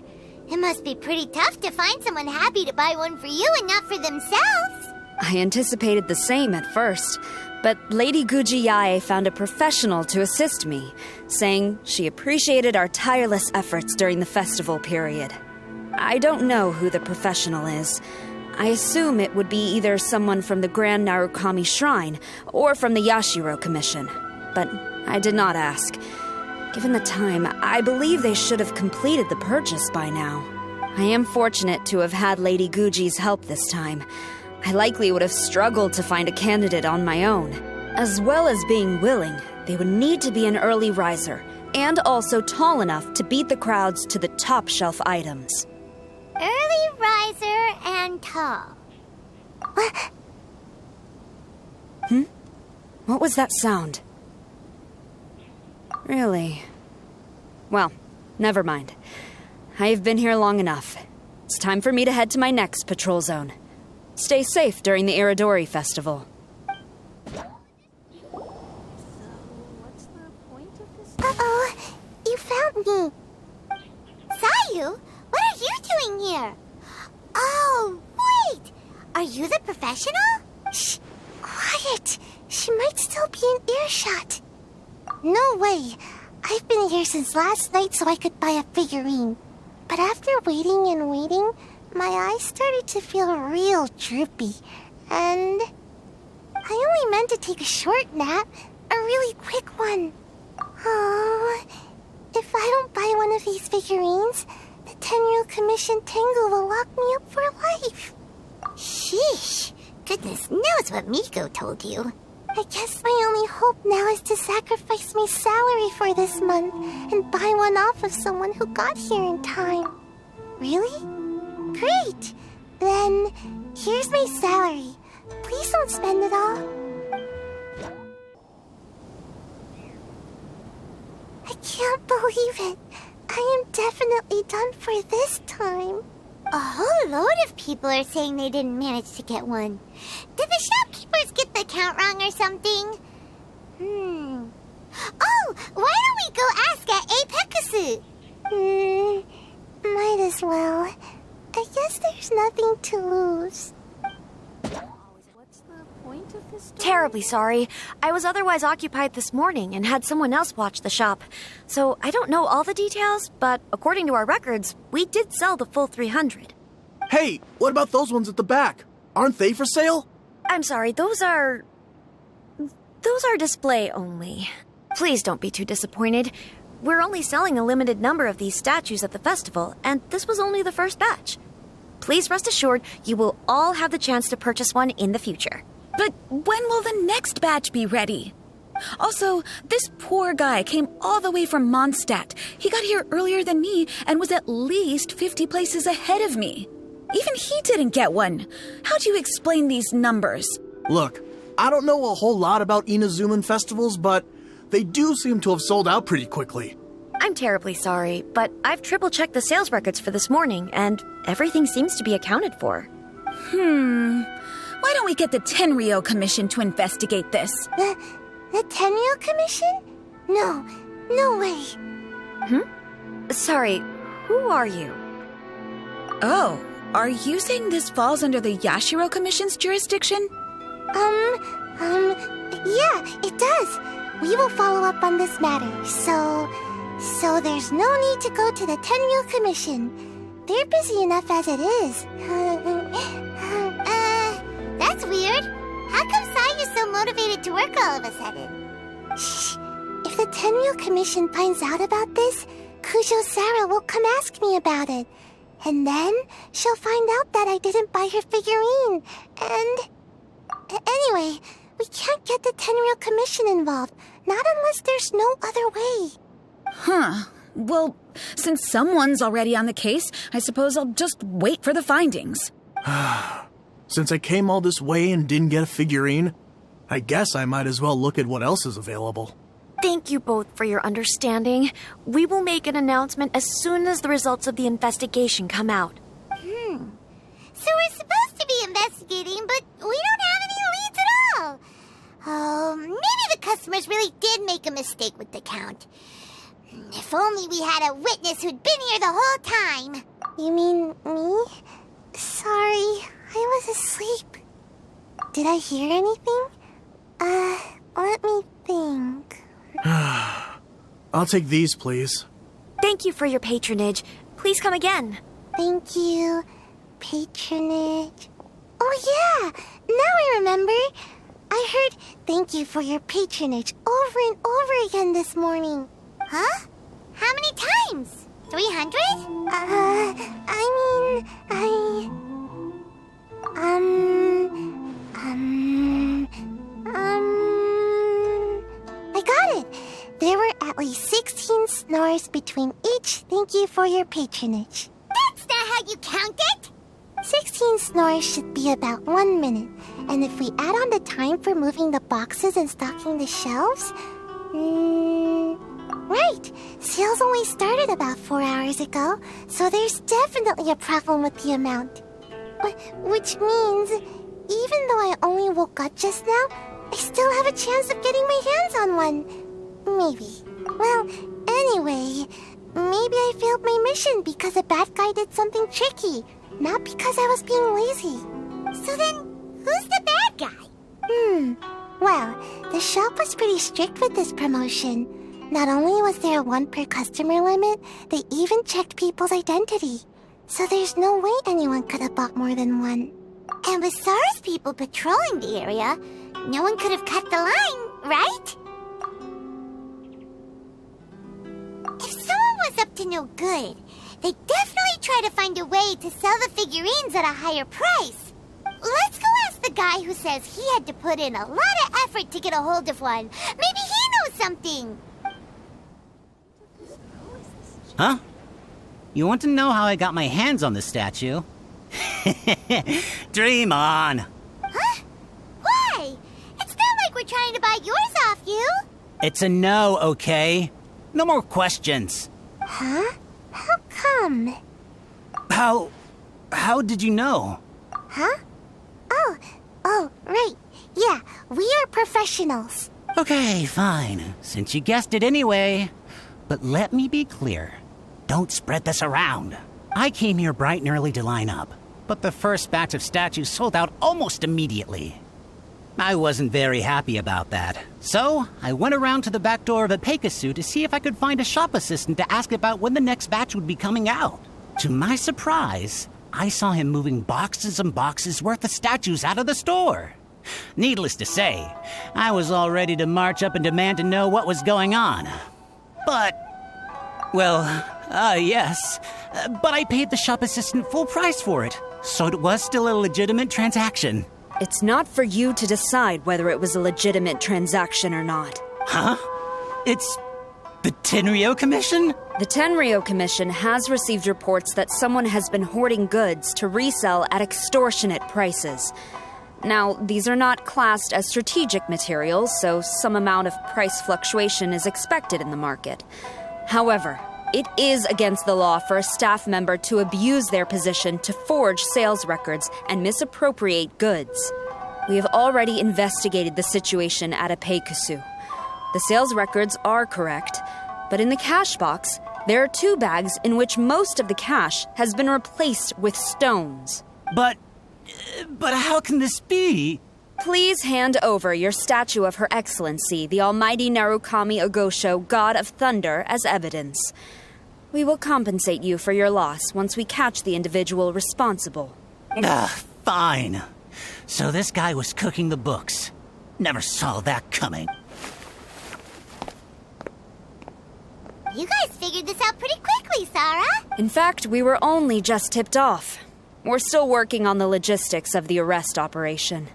It must be pretty tough to find someone happy to buy one for you and not for themselves. I anticipated the same at first, but Lady Guji Yae found a professional to assist me, saying she appreciated our tireless efforts during the festival period. I don't know who the professional is. I assume it would be either someone from the Grand Narukami Shrine or from the Yashiro Commission, but I did not ask. Given the time, I believe they should have completed the purchase by now. I am fortunate to have had Lady Guji's help this time. I likely would have struggled to find a candidate on my own. As well as being willing, they would need to be an early riser, and also tall enough to beat the crowds to the top shelf items. Early riser and tall. What was that sound? Really? Well, never mind. I have been here long enough. It's time for me to head to my next patrol zone. Stay safe during the Irodori Festival. Uh-oh, you found me. Sayu, what are you doing here? Oh, wait! Are you the professional? Shh, quiet. quiet. She might still be in earshot. No way. I've been here since last night so I could buy a figurine. But after waiting and waiting, my eyes started to feel real droopy. And I only meant to take a short nap, a really quick one. Oh, if I don't buy one of these figurines, the 10-year commission Tengu will lock me up for life. Sheesh. Goodness knows what Miko told you. I guess my only hope now is to sacrifice my salary for this month and buy one off of someone who got here in time. Really? Great! Then, here's my salary. Please don't spend it all. I can't believe it. I am definitely done for this time. A whole load of people are saying they didn't manage to get one. Did the shopkeepers get the count wrong or something? Oh, why don't we go ask at Apekasu? Might as well. I guess there's nothing to lose. Terribly sorry. I was otherwise occupied this morning and had someone else watch the shop. So I don't know all the details, but according to our records, we did sell the full 300. Hey, what about those ones at the back? Aren't they for sale? I'm sorry, those are display only. Please don't be too disappointed. We're only selling a limited number of these statues at the festival, and this was only the first batch. Please rest assured, you will all have the chance to purchase one in the future. But when will the next batch be ready? Also, this poor guy came all the way from Mondstadt. He got here earlier than me and was at least 50 places ahead of me. Even he didn't get one. How do you explain these numbers? Look, I don't know a whole lot about Inazuman festivals, but they do seem to have sold out pretty quickly. I'm terribly sorry, but I've triple-checked the sales records for this morning, and everything seems to be accounted for. Why don't we get the Tenryo Commission to investigate this? The Tenryo Commission? No way. Sorry, who are you? Oh, are you saying this falls under the Yashiro Commission's jurisdiction? Yeah, it does. We will follow up on this matter, so there's no need to go to the Tenryo Commission. They're busy enough as it is. That's weird. How come Sai is so motivated to work all of a sudden? Shh. If the Tenryo Commission finds out about this, Kujo Sarah will come ask me about it. And then she'll find out that I didn't buy her figurine. And... Anyway, we can't get the Tenryo Commission involved. Not unless there's no other way. Well, since someone's already on the case, I suppose I'll just wait for the findings. Since I came all this way and didn't get a figurine, I guess I might as well look at what else is available. Thank you both for your understanding. We will make an announcement as soon as the results of the investigation come out. So we're supposed to be investigating, but we don't have any leads at all. Oh, maybe the customers really did make a mistake with the count. If only we had a witness who'd been here the whole time. You mean me? Sorry, I was asleep. Did I hear anything? Let me think. I'll take these, please. Thank you for your patronage. Please come again. Thank you. Patronage. Oh yeah, now I remember. I heard thank you for your patronage over and over again this morning. Huh? How many times? 300? I got it. There were at least 16 snores between each thank you for your patronage. That's not how you count it! 16 snores should be about 1 minute. And if we add on the time for moving the boxes and stocking the shelves... Right! Sales only started about 4 hours ago, so there's definitely a problem with the amount. Which means, even though I only woke up just now, I still have a chance of getting my hands on one. Maybe. Well, anyway, maybe I failed my mission because a bad guy did something tricky, not because I was being lazy. So then, who's the bad guy? Well, the shop was pretty strict with this promotion. Not only was there a 1 per customer limit, they even checked people's identity. So there's no way anyone could have bought more than one. And with SARS people patrolling the area, no one could have cut the line, right? If someone was up to no good, they'd definitely try to find a way to sell the figurines at a higher price. Let's go ask the guy who says he had to put in a lot of effort to get a hold of one. Maybe he knows something. Huh? You want to know how I got my hands on the statue? Dream on! Huh? Why? It's not like we're trying to buy yours off you. It's a no, okay? No more questions. Huh? How come? How did you know? Huh? Oh, right. Yeah, we are professionals. Okay, fine. Since you guessed it anyway. But let me be clear. Don't spread this around. I came here bright and early to line up, but the first batch of statues sold out almost immediately. I wasn't very happy about that. So, I went around to the back door of a Pegasus to see if I could find a shop assistant to ask about when the next batch would be coming out. To my surprise, I saw him moving boxes and boxes worth of statues out of the store. Needless to say, I was all ready to march up and demand to know what was going on. But, well, yes. But I paid the shop assistant full price for it, so it was still a legitimate transaction. It's not for you to decide whether it was a legitimate transaction or not. Huh? It's the Tenryou Commission? The Tenryou Commission has received reports that someone has been hoarding goods to resell at extortionate prices. Now, these are not classed as strategic materials, so some amount of price fluctuation is expected in the market. However, it is against the law for a staff member to abuse their position to forge sales records and misappropriate goods. We have already investigated the situation at a Pegasus. The sales records are correct, but in the cash box, there are 2 bags in which most of the cash has been replaced with stones. But how can this be? Please hand over your statue of Her Excellency, the Almighty Narukami Ogosho, God of Thunder, as evidence. We will compensate you for your loss once we catch the individual responsible. Fine. So this guy was cooking the books. Never saw that coming. You guys figured this out pretty quickly, Sarah. In fact, we were only just tipped off. We're still working on the logistics of the arrest operation.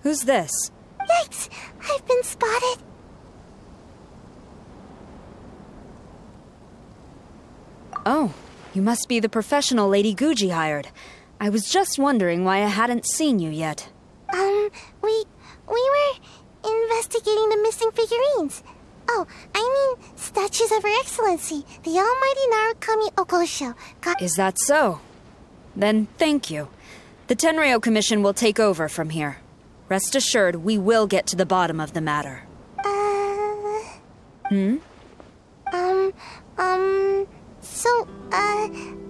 Who's this? Yikes! I've been spotted. Oh, you must be the professional Lady Guji hired. I was just wondering why I hadn't seen you yet. We were investigating the missing figurines. Oh, I mean, statues of Her Excellency, the Almighty Narukami Ogosho. Is that so? Then thank you. The Tenryou Commission will take over from here. Rest assured, we will get to the bottom of the matter.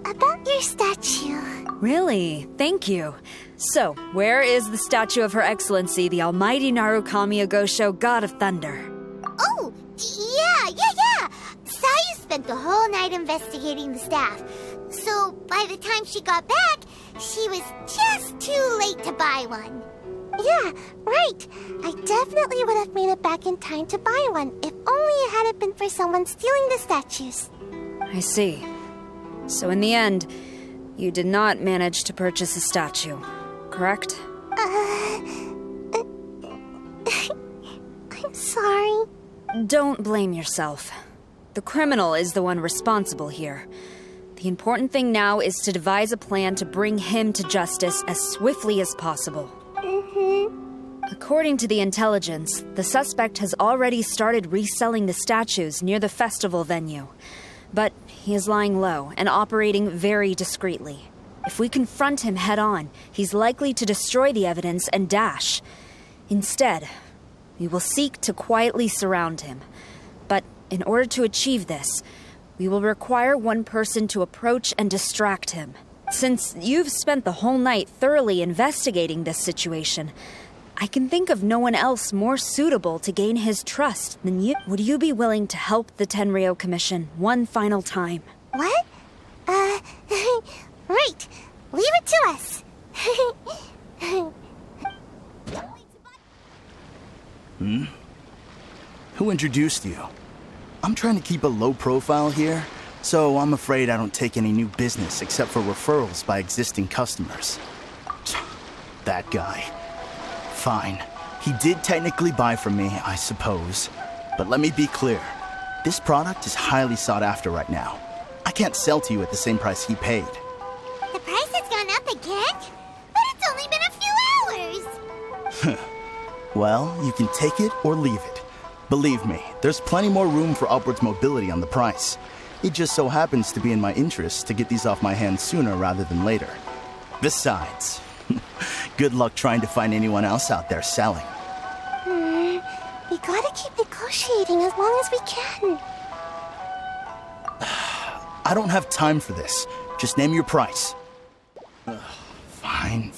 About your statue. Really? Thank you. So, where is the statue of Her Excellency, the Almighty Narukami Ogosho, God of Thunder? Oh, yeah. Sayu spent the whole night investigating the staff. So, by the time she got back, she was just too late to buy one. Yeah, right. I definitely would have made it back in time to buy one, if only it hadn't been for someone stealing the statues. I see. So in the end, you did not manage to purchase a statue, correct? I'm sorry. Don't blame yourself. The criminal is the one responsible here. The important thing now is to devise a plan to bring him to justice as swiftly as possible. According to the intelligence, the suspect has already started reselling the statues near the festival venue. But he is lying low and operating very discreetly. If we confront him head-on, he's likely to destroy the evidence and dash. Instead, we will seek to quietly surround him. But in order to achieve this, we will require one person to approach and distract him. Since you've spent the whole night thoroughly investigating this situation, I can think of no one else more suitable to gain his trust than you. Would you be willing to help the Tenryou Commission one final time? What? Right. Leave it to us. Who introduced you? I'm trying to keep a low profile here, so I'm afraid I don't take any new business except for referrals by existing customers. That guy. Fine. He did technically buy from me, I suppose. But let me be clear. This product is highly sought after right now. I can't sell to you at the same price he paid. The price has gone up again? But it's only been a few hours. Well, you can take it or leave it. Believe me, there's plenty more room for upwards mobility on the price. It just so happens to be in my interest to get these off my hands sooner rather than later. Besides, good luck trying to find anyone else out there selling. We gotta keep negotiating as long as we can. I don't have time for this. Just name your price. Fine.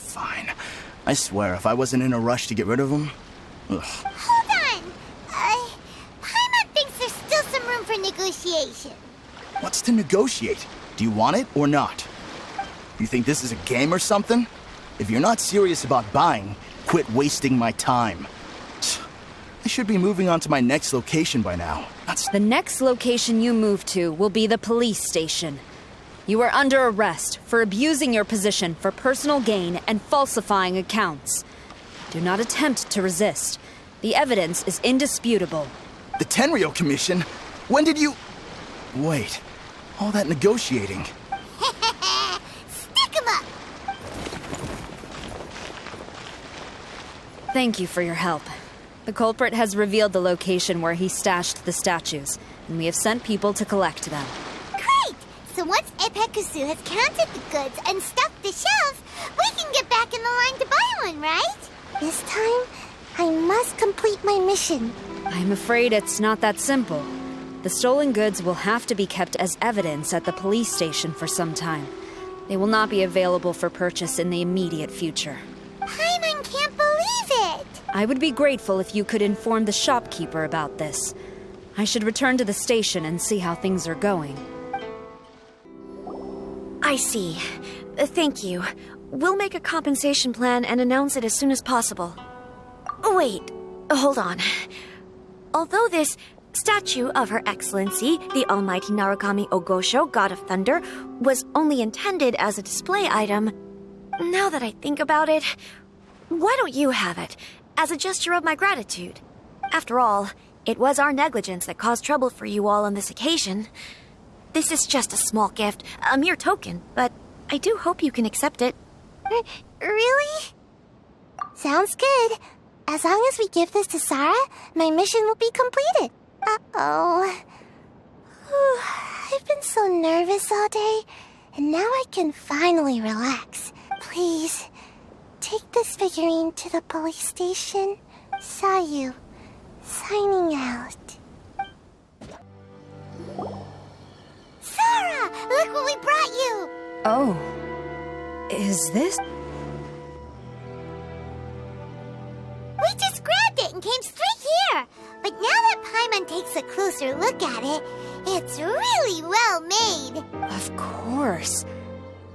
I swear, if I wasn't in a rush to get rid of him... Hold on! Paimon thinks there's still some room for negotiation. What's to negotiate? Do you want it or not? You think this is a game or something? If you're not serious about buying, quit wasting my time. I should be moving on to my next location by now. The next location you move to will be the police station. You are under arrest for abusing your position for personal gain and falsifying accounts. Do not attempt to resist. The evidence is indisputable. The Tenryou Commission? When did you... Wait, all that negotiating. Stick 'em up! Thank you for your help. The culprit has revealed the location where he stashed the statues, and we have sent people to collect them. Great! So once Epekusu has counted the goods and stuffed the shelves, we can get back in the line to buy one, right? This time, I must complete my mission. I'm afraid it's not that simple. The stolen goods will have to be kept as evidence at the police station for some time. They will not be available for purchase in the immediate future. Paimon can't believe it! I would be grateful if you could inform the shopkeeper about this. I should return to the station and see how things are going. I see. Thank you. We'll make a compensation plan and announce it as soon as possible. Wait, hold on. Although this statue of Her Excellency, the Almighty Narukami Ogosho, God of Thunder, was only intended as a display item, now that I think about it, why don't you have it, as a gesture of my gratitude? After all, it was our negligence that caused trouble for you all on this occasion. This is just a small gift, a mere token, but I do hope you can accept it. Really? Sounds good. As long as we give this to Sarah, my mission will be completed. Uh-oh. I've been so nervous all day, and now I can finally relax. Please, take this figurine to the police station. Sayu, signing out. Sarah, look what we brought you! Oh. Is this? We just grabbed it and came straight here. But now that Paimon takes a closer look at it, it's really well made. Of course.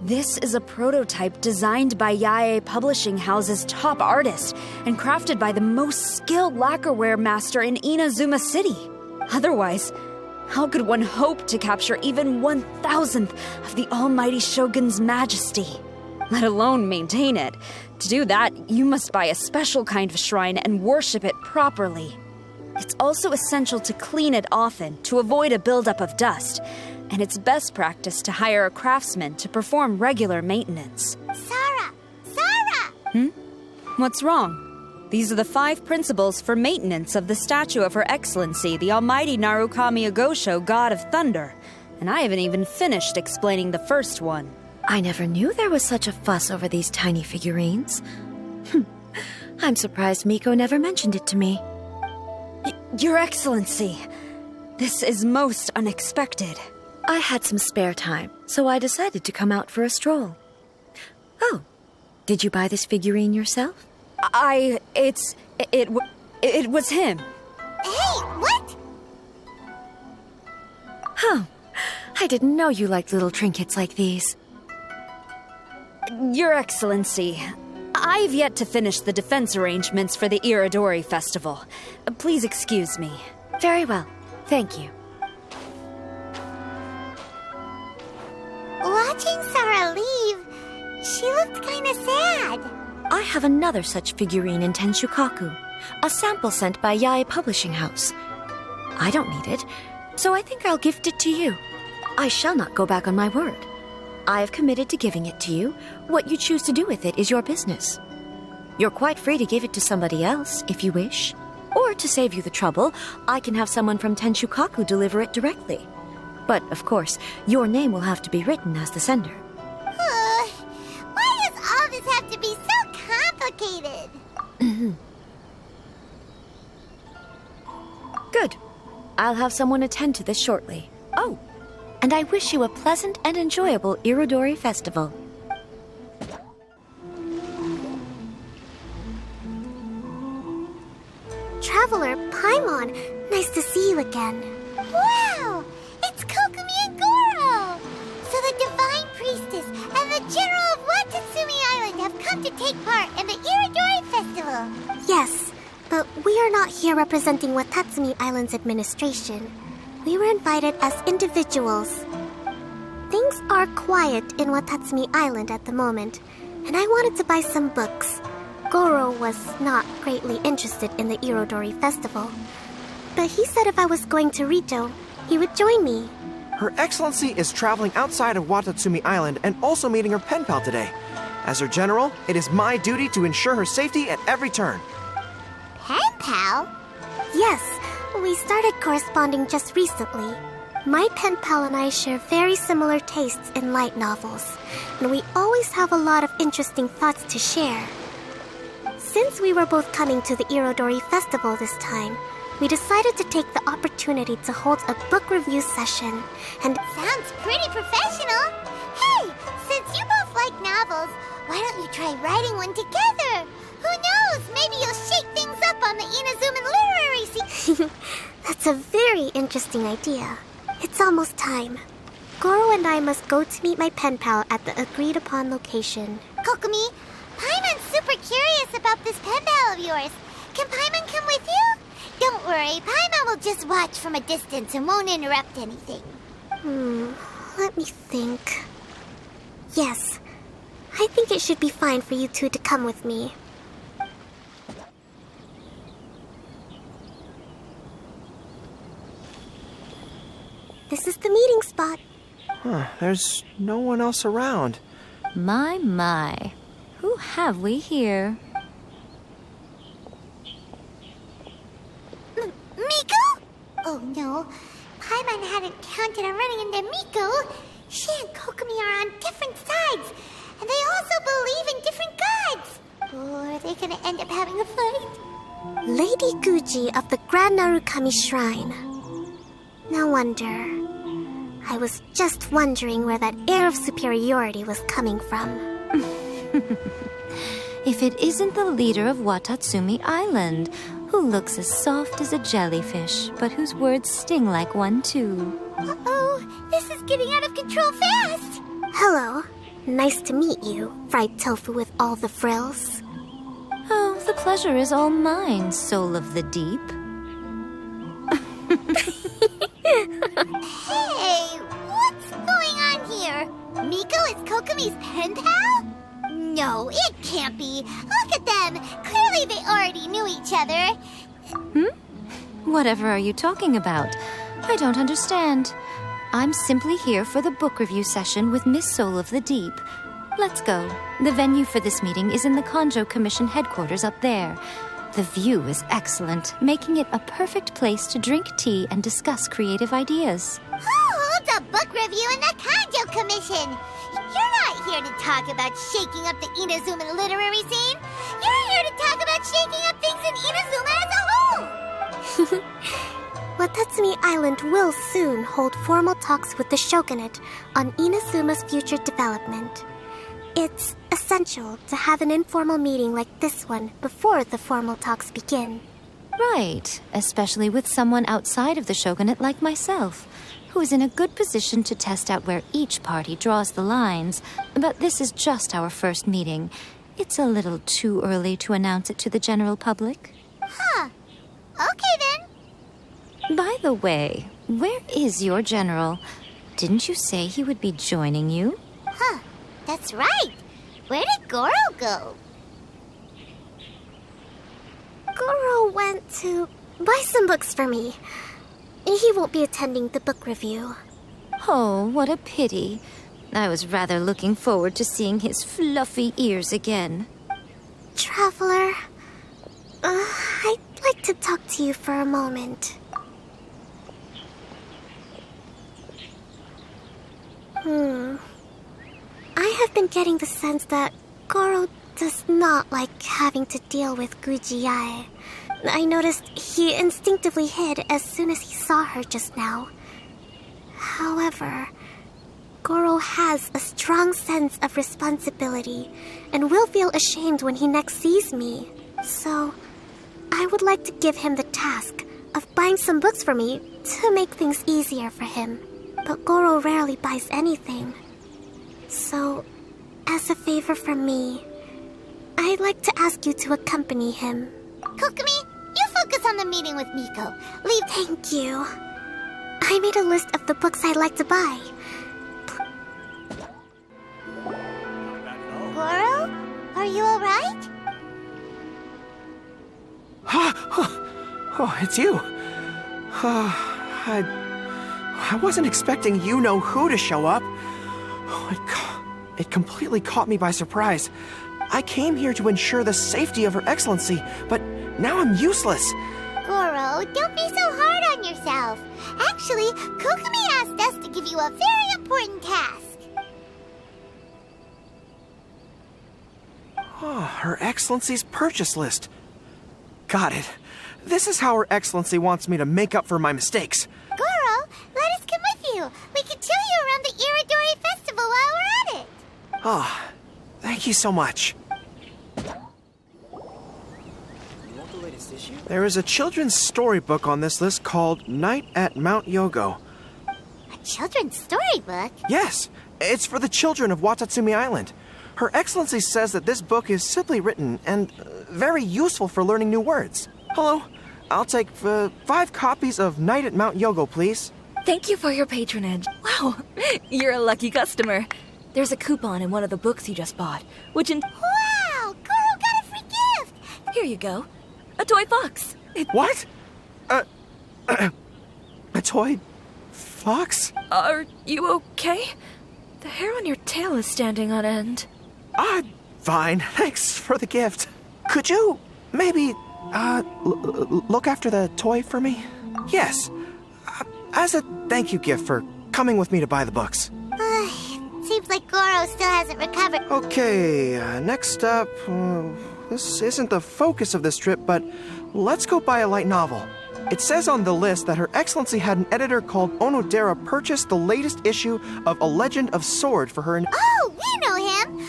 This is a prototype designed by Yae Publishing House's top artist and crafted by the most skilled lacquerware master in Inazuma City. Otherwise, how could one hope to capture even 1,000th of the Almighty Shogun's majesty? Let alone maintain it. To do that, you must buy a special kind of shrine and worship it properly. It's also essential to clean it often to avoid a buildup of dust, and it's best practice to hire a craftsman to perform regular maintenance. Sarah! What's wrong? These are the 5 principles for maintenance of the statue of Her Excellency, the Almighty Narukami Ogosho, God of Thunder, and I haven't even finished explaining the first one. I never knew there was such a fuss over these tiny figurines. I'm surprised Miko never mentioned it to me. Your Excellency, this is most unexpected. I had some spare time, so I decided to come out for a stroll. Oh, did you buy this figurine yourself? It was him. Hey, what? Huh. I didn't know you liked little trinkets like these. Your Excellency, I've yet to finish the defense arrangements for the Irodori Festival. Please excuse me. Very well. Thank you. Watching Sarah leave, she looked kinda sad. I have another such figurine in Tenshukaku, a sample sent by Yae Publishing House. I don't need it, so I think I'll gift it to you. I shall not go back on my word. I have committed to giving it to you. What you choose to do with it is your business. You're quite free to give it to somebody else, if you wish. Or to save you the trouble, I can have someone from Tenshukaku deliver it directly. But, of course, your name will have to be written as the sender. Why does all this have to be so complicated? Good. I'll have someone attend to this shortly. Oh, and I wish you a pleasant and enjoyable Irodori Festival. Traveler Paimon, nice to see you again. Wow! It's Kokumi and Goro! So the Divine Priestess and the General of Watatsumi Island have come to take part in the Irodori Festival. Yes, but we are not here representing Watatsumi Island's administration. We were invited as individuals. Things are quiet in Watatsumi Island at the moment, and I wanted to buy some books. Goro was not greatly interested in the Irodori Festival, but he said if I was going to Rito, he would join me. Her Excellency is traveling outside of Watatsumi Island and also meeting her pen pal today. As her general, it is my duty to ensure her safety at every turn. Pen pal? Yes, we started corresponding just recently. My pen pal and I share very similar tastes in light novels, and we always have a lot of interesting thoughts to share. Since we were both coming to the Irodori Festival this time, we decided to take the opportunity to hold a book review session, and... Sounds pretty professional! Hey, since you both like novels, why don't you try writing one together? Who knows, maybe you'll shake things up on the Inazuman literary scene. That's a very interesting idea. It's almost time. Goro and I must go to meet my pen pal at the agreed-upon location. Kokumi, Paimon's super curious about this pen pal of yours. Can Paimon come with you? Don't worry, Paimon will just watch from a distance and won't interrupt anything. Let me think. Yes, I think it should be fine for you two to come with me. This is the meeting spot. There's no one else around. My. Who have we here? Miko? Oh no, Paimon hadn't counted on running into Miko. She and Kokumi are on different sides, and they also believe in different gods. Or are they gonna end up having a fight? Lady Guji of the Grand Narukami Shrine. No wonder. I was just wondering where that air of superiority was coming from. If it isn't the leader of Watatsumi Island, who looks as soft as a jellyfish, but whose words sting like one too. Uh-oh, this is getting out of control fast! Hello. Nice to meet you, fried tofu with all the frills. Oh, the pleasure is all mine, soul of the deep. Hey, what's going on here? Miko is Kokumi's pen pal? No, it can't be. Look at them. Clearly they already knew each other. Whatever are you talking about? I don't understand. I'm simply here for the book review session with Miss Soul of the Deep. Let's go. The venue for this meeting is in the Konjo Commission headquarters up there. The view is excellent, making it a perfect place to drink tea and discuss creative ideas. Who holds a book review in the Konjo Commission? You're not here to talk about shaking up the Inazuman literary scene. You're here to talk about shaking up things in Inazuma as a whole. Watatsumi Island will soon hold formal talks with the shogunate on Inazuma's future development. It's a essential to have an informal meeting like this one before the formal talks begin. Right, especially with someone outside of the shogunate like myself, who is in a good position to test out where each party draws the lines. But this is just our first meeting. It's a little too early to announce it to the general public. Huh. Okay then. By the way, where is your general? Didn't you say he would be joining you? Huh. That's right. Where did Goro go? Goro went to buy some books for me. He won't be attending the book review. Oh, what a pity. I was rather looking forward to seeing his fluffy ears again. Traveler, I'd like to talk to you for a moment. I have been getting the sense that Goro does not like having to deal with Gujiai. I noticed he instinctively hid as soon as he saw her just now. However, Goro has a strong sense of responsibility and will feel ashamed when he next sees me. So, I would like to give him the task of buying some books for me to make things easier for him. But Goro rarely buys anything. So, as a favor from me, I'd like to ask you to accompany him. Kokumi, you focus on the meeting with Miko. Thank you. I made a list of the books I'd like to buy. Goro? Are you alright? Oh, it's you. I wasn't expecting you-know-who to show up. It completely caught me by surprise. I came here to ensure the safety of Her Excellency, but now I'm useless. Goro, don't be so hard on yourself. Actually, Kokumi asked us to give you a very important task. Oh, Her Excellency's purchase list. Got it. This is how Her Excellency wants me to make up for my mistakes. Goro, let us come with you. We can show you around the Irodori Festival while we're at it. Oh, thank you so much. There is a children's storybook on this list called Night at Mount Yogo. A children's storybook? Yes, it's for the children of Watatsumi Island. Her Excellency says that this book is simply written and very useful for learning new words. Hello, I'll take 5 copies of Night at Mount Yogo, please. Thank you for your patronage. Wow, you're a lucky customer. There's a coupon in one of the books you just bought, which Wow, Goro got a free gift! Here you go. A toy fox. What? A toy fox? Are you okay? The hair on your tail is standing on end. Fine. Thanks for the gift. Could you maybe, look after the toy for me? Yes. As a thank you gift for coming with me to buy the books. Seems like Goro still hasn't recovered. Okay, next up, this isn't the focus of this trip, but let's go buy a light novel. It says on the list that Her Excellency had an editor called Onodera purchase the latest issue of A Legend of Sword for her. Oh, we know him.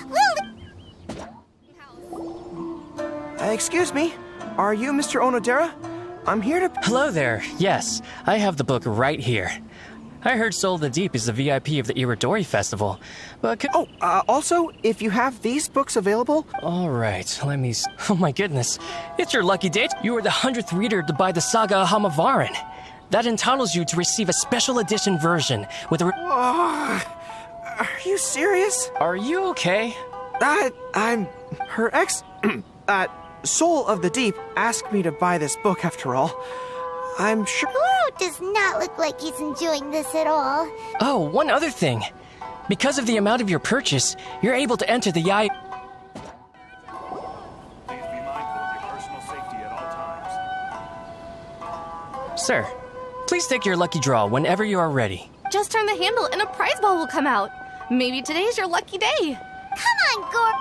Excuse me, are you Mr. Onodera? I'm here to... Hello there. Yes, I have the book right here. I heard Soul of the Deep is the VIP of the Irodori Festival, but also, if you have these books available... All right, let me... Oh my goodness, it's your lucky day. You were the 100th reader to buy the Saga of Hamavaran. That entitles you to receive a special edition version with a... Are you serious? Are you okay? I'm... Her Soul of the Deep asked me to buy this book after all. I'm sure... Goro does not look like he's enjoying this at all. Oh, one other thing. Because of the amount of your purchase, you're able to enter the Yai... Please be mindful of your personal safety at all times. Sir, please take your lucky draw whenever you are ready. Just turn the handle and a prize ball will come out. Maybe today's your lucky day. Come on, Goro.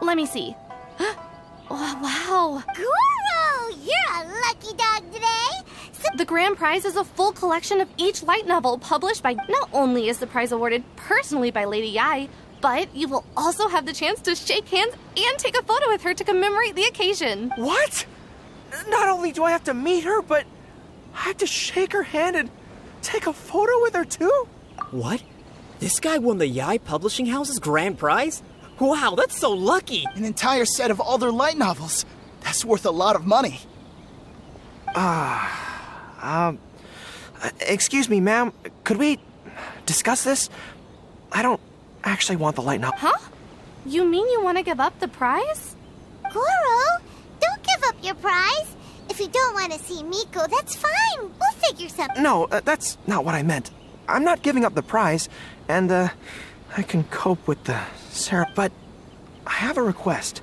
Let me see. Oh, wow. Goro, you're a lucky dog today. So The grand prize is a full collection of each light novel published by... Not only is the prize awarded personally by Lady Yai, but you will also have the chance to shake hands and take a photo with her to commemorate the occasion. What? Not only do I have to meet her, but I have to shake her hand and take a photo with her too? What? This guy won the Yai Publishing House's grand prize? Wow, that's so lucky! An entire set of all their light novels. That's worth a lot of money. Excuse me, ma'am. Could we discuss this? I don't actually want the light novel. Huh? You mean you want to give up the prize? Goro, don't give up your prize. If you don't want to see Miko, that's fine. We'll figure something. No, that's not what I meant. I'm not giving up the prize, and, I can cope with the syrup, but I have a request.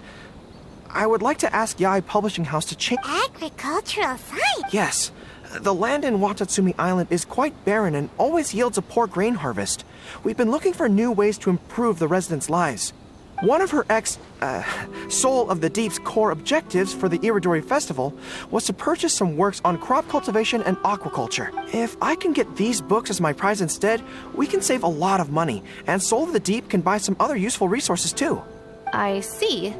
I would like to ask Yai Publishing House to change... Agricultural science? Yes. The land in Watatsumi Island is quite barren and always yields a poor grain harvest. We've been looking for new ways to improve the residents' lives. One of her Soul of the Deep's core objectives for the Irodori Festival was to purchase some works on crop cultivation and aquaculture. If I can get these books as my prize instead, we can save a lot of money, and Soul of the Deep can buy some other useful resources too. I see.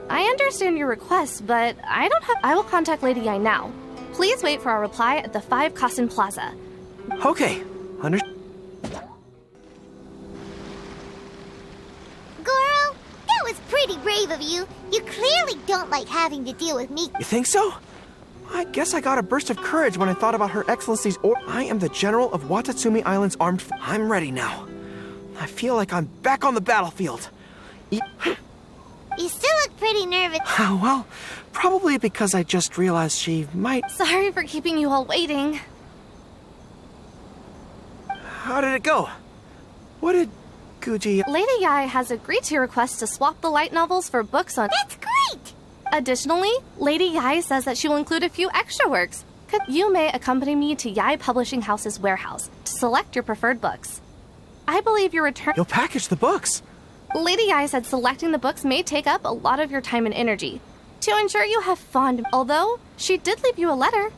I understand your request, but I will contact Lady Yai now. Please wait for our reply at the 5 Kasen Plaza. Okay, Goro, that was pretty brave of you. You clearly don't like having to deal with Miko. You think so? I guess I got a burst of courage when I thought about Her Excellency's I am the General of Watatsumi Island's armed I'm ready now. I feel like I'm back on the battlefield. You still look pretty nervous. Well, probably because I just realized she might... Sorry for keeping you all waiting. How did it go? What did Guji... Lady Yai has agreed to your request to swap the light novels for books on... That's great! Additionally, Lady Yai says that she will include a few extra works. You may accompany me to Yai Publishing House's warehouse to select your preferred books. I believe your return... You'll package the books. Lady Yai said selecting the books may take up a lot of your time and energy. To ensure you have fun, although she did leave you a letter.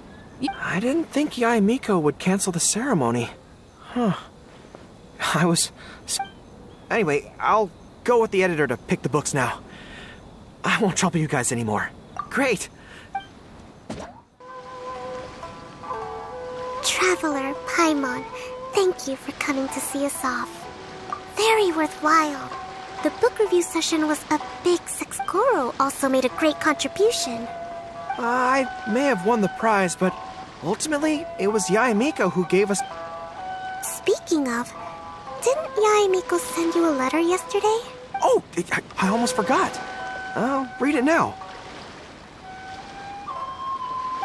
I didn't think Yai Miko would cancel the ceremony. Huh. Anyway, I'll go with the editor to pick the books now. I won't trouble you guys anymore. Great! Traveler Paimon, thank you for coming to see us off. Very worthwhile. The book review session was a big success. Goro also made a great contribution. I may have won the prize, but ultimately, it was Yai Miko who gave us... Speaking of, didn't Yai Miko send you a letter yesterday? Oh, I almost forgot. I'll read it now.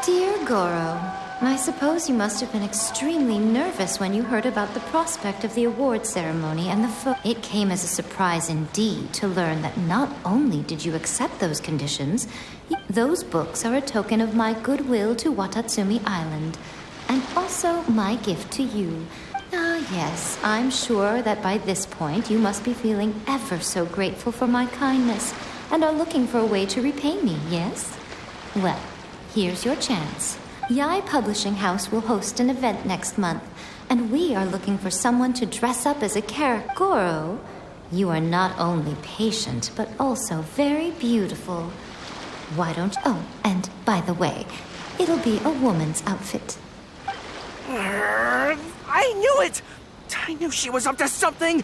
Dear Goro, I suppose you must have been extremely nervous when you heard about the prospect of the award ceremony and It came as a surprise indeed to learn that not only did you accept those conditions, those books are a token of my goodwill to Watatsumi Island, and also my gift to you. Ah, yes, I'm sure that by this point you must be feeling ever so grateful for my kindness, and are looking for a way to repay me, yes? Well, here's your chance. Yai Publishing House will host an event next month, and we are looking for someone to dress up as a character. Goro, you are not only patient, but also very beautiful. Why don't... Oh, and by the way, it'll be a woman's outfit. I knew it! I knew she was up to something!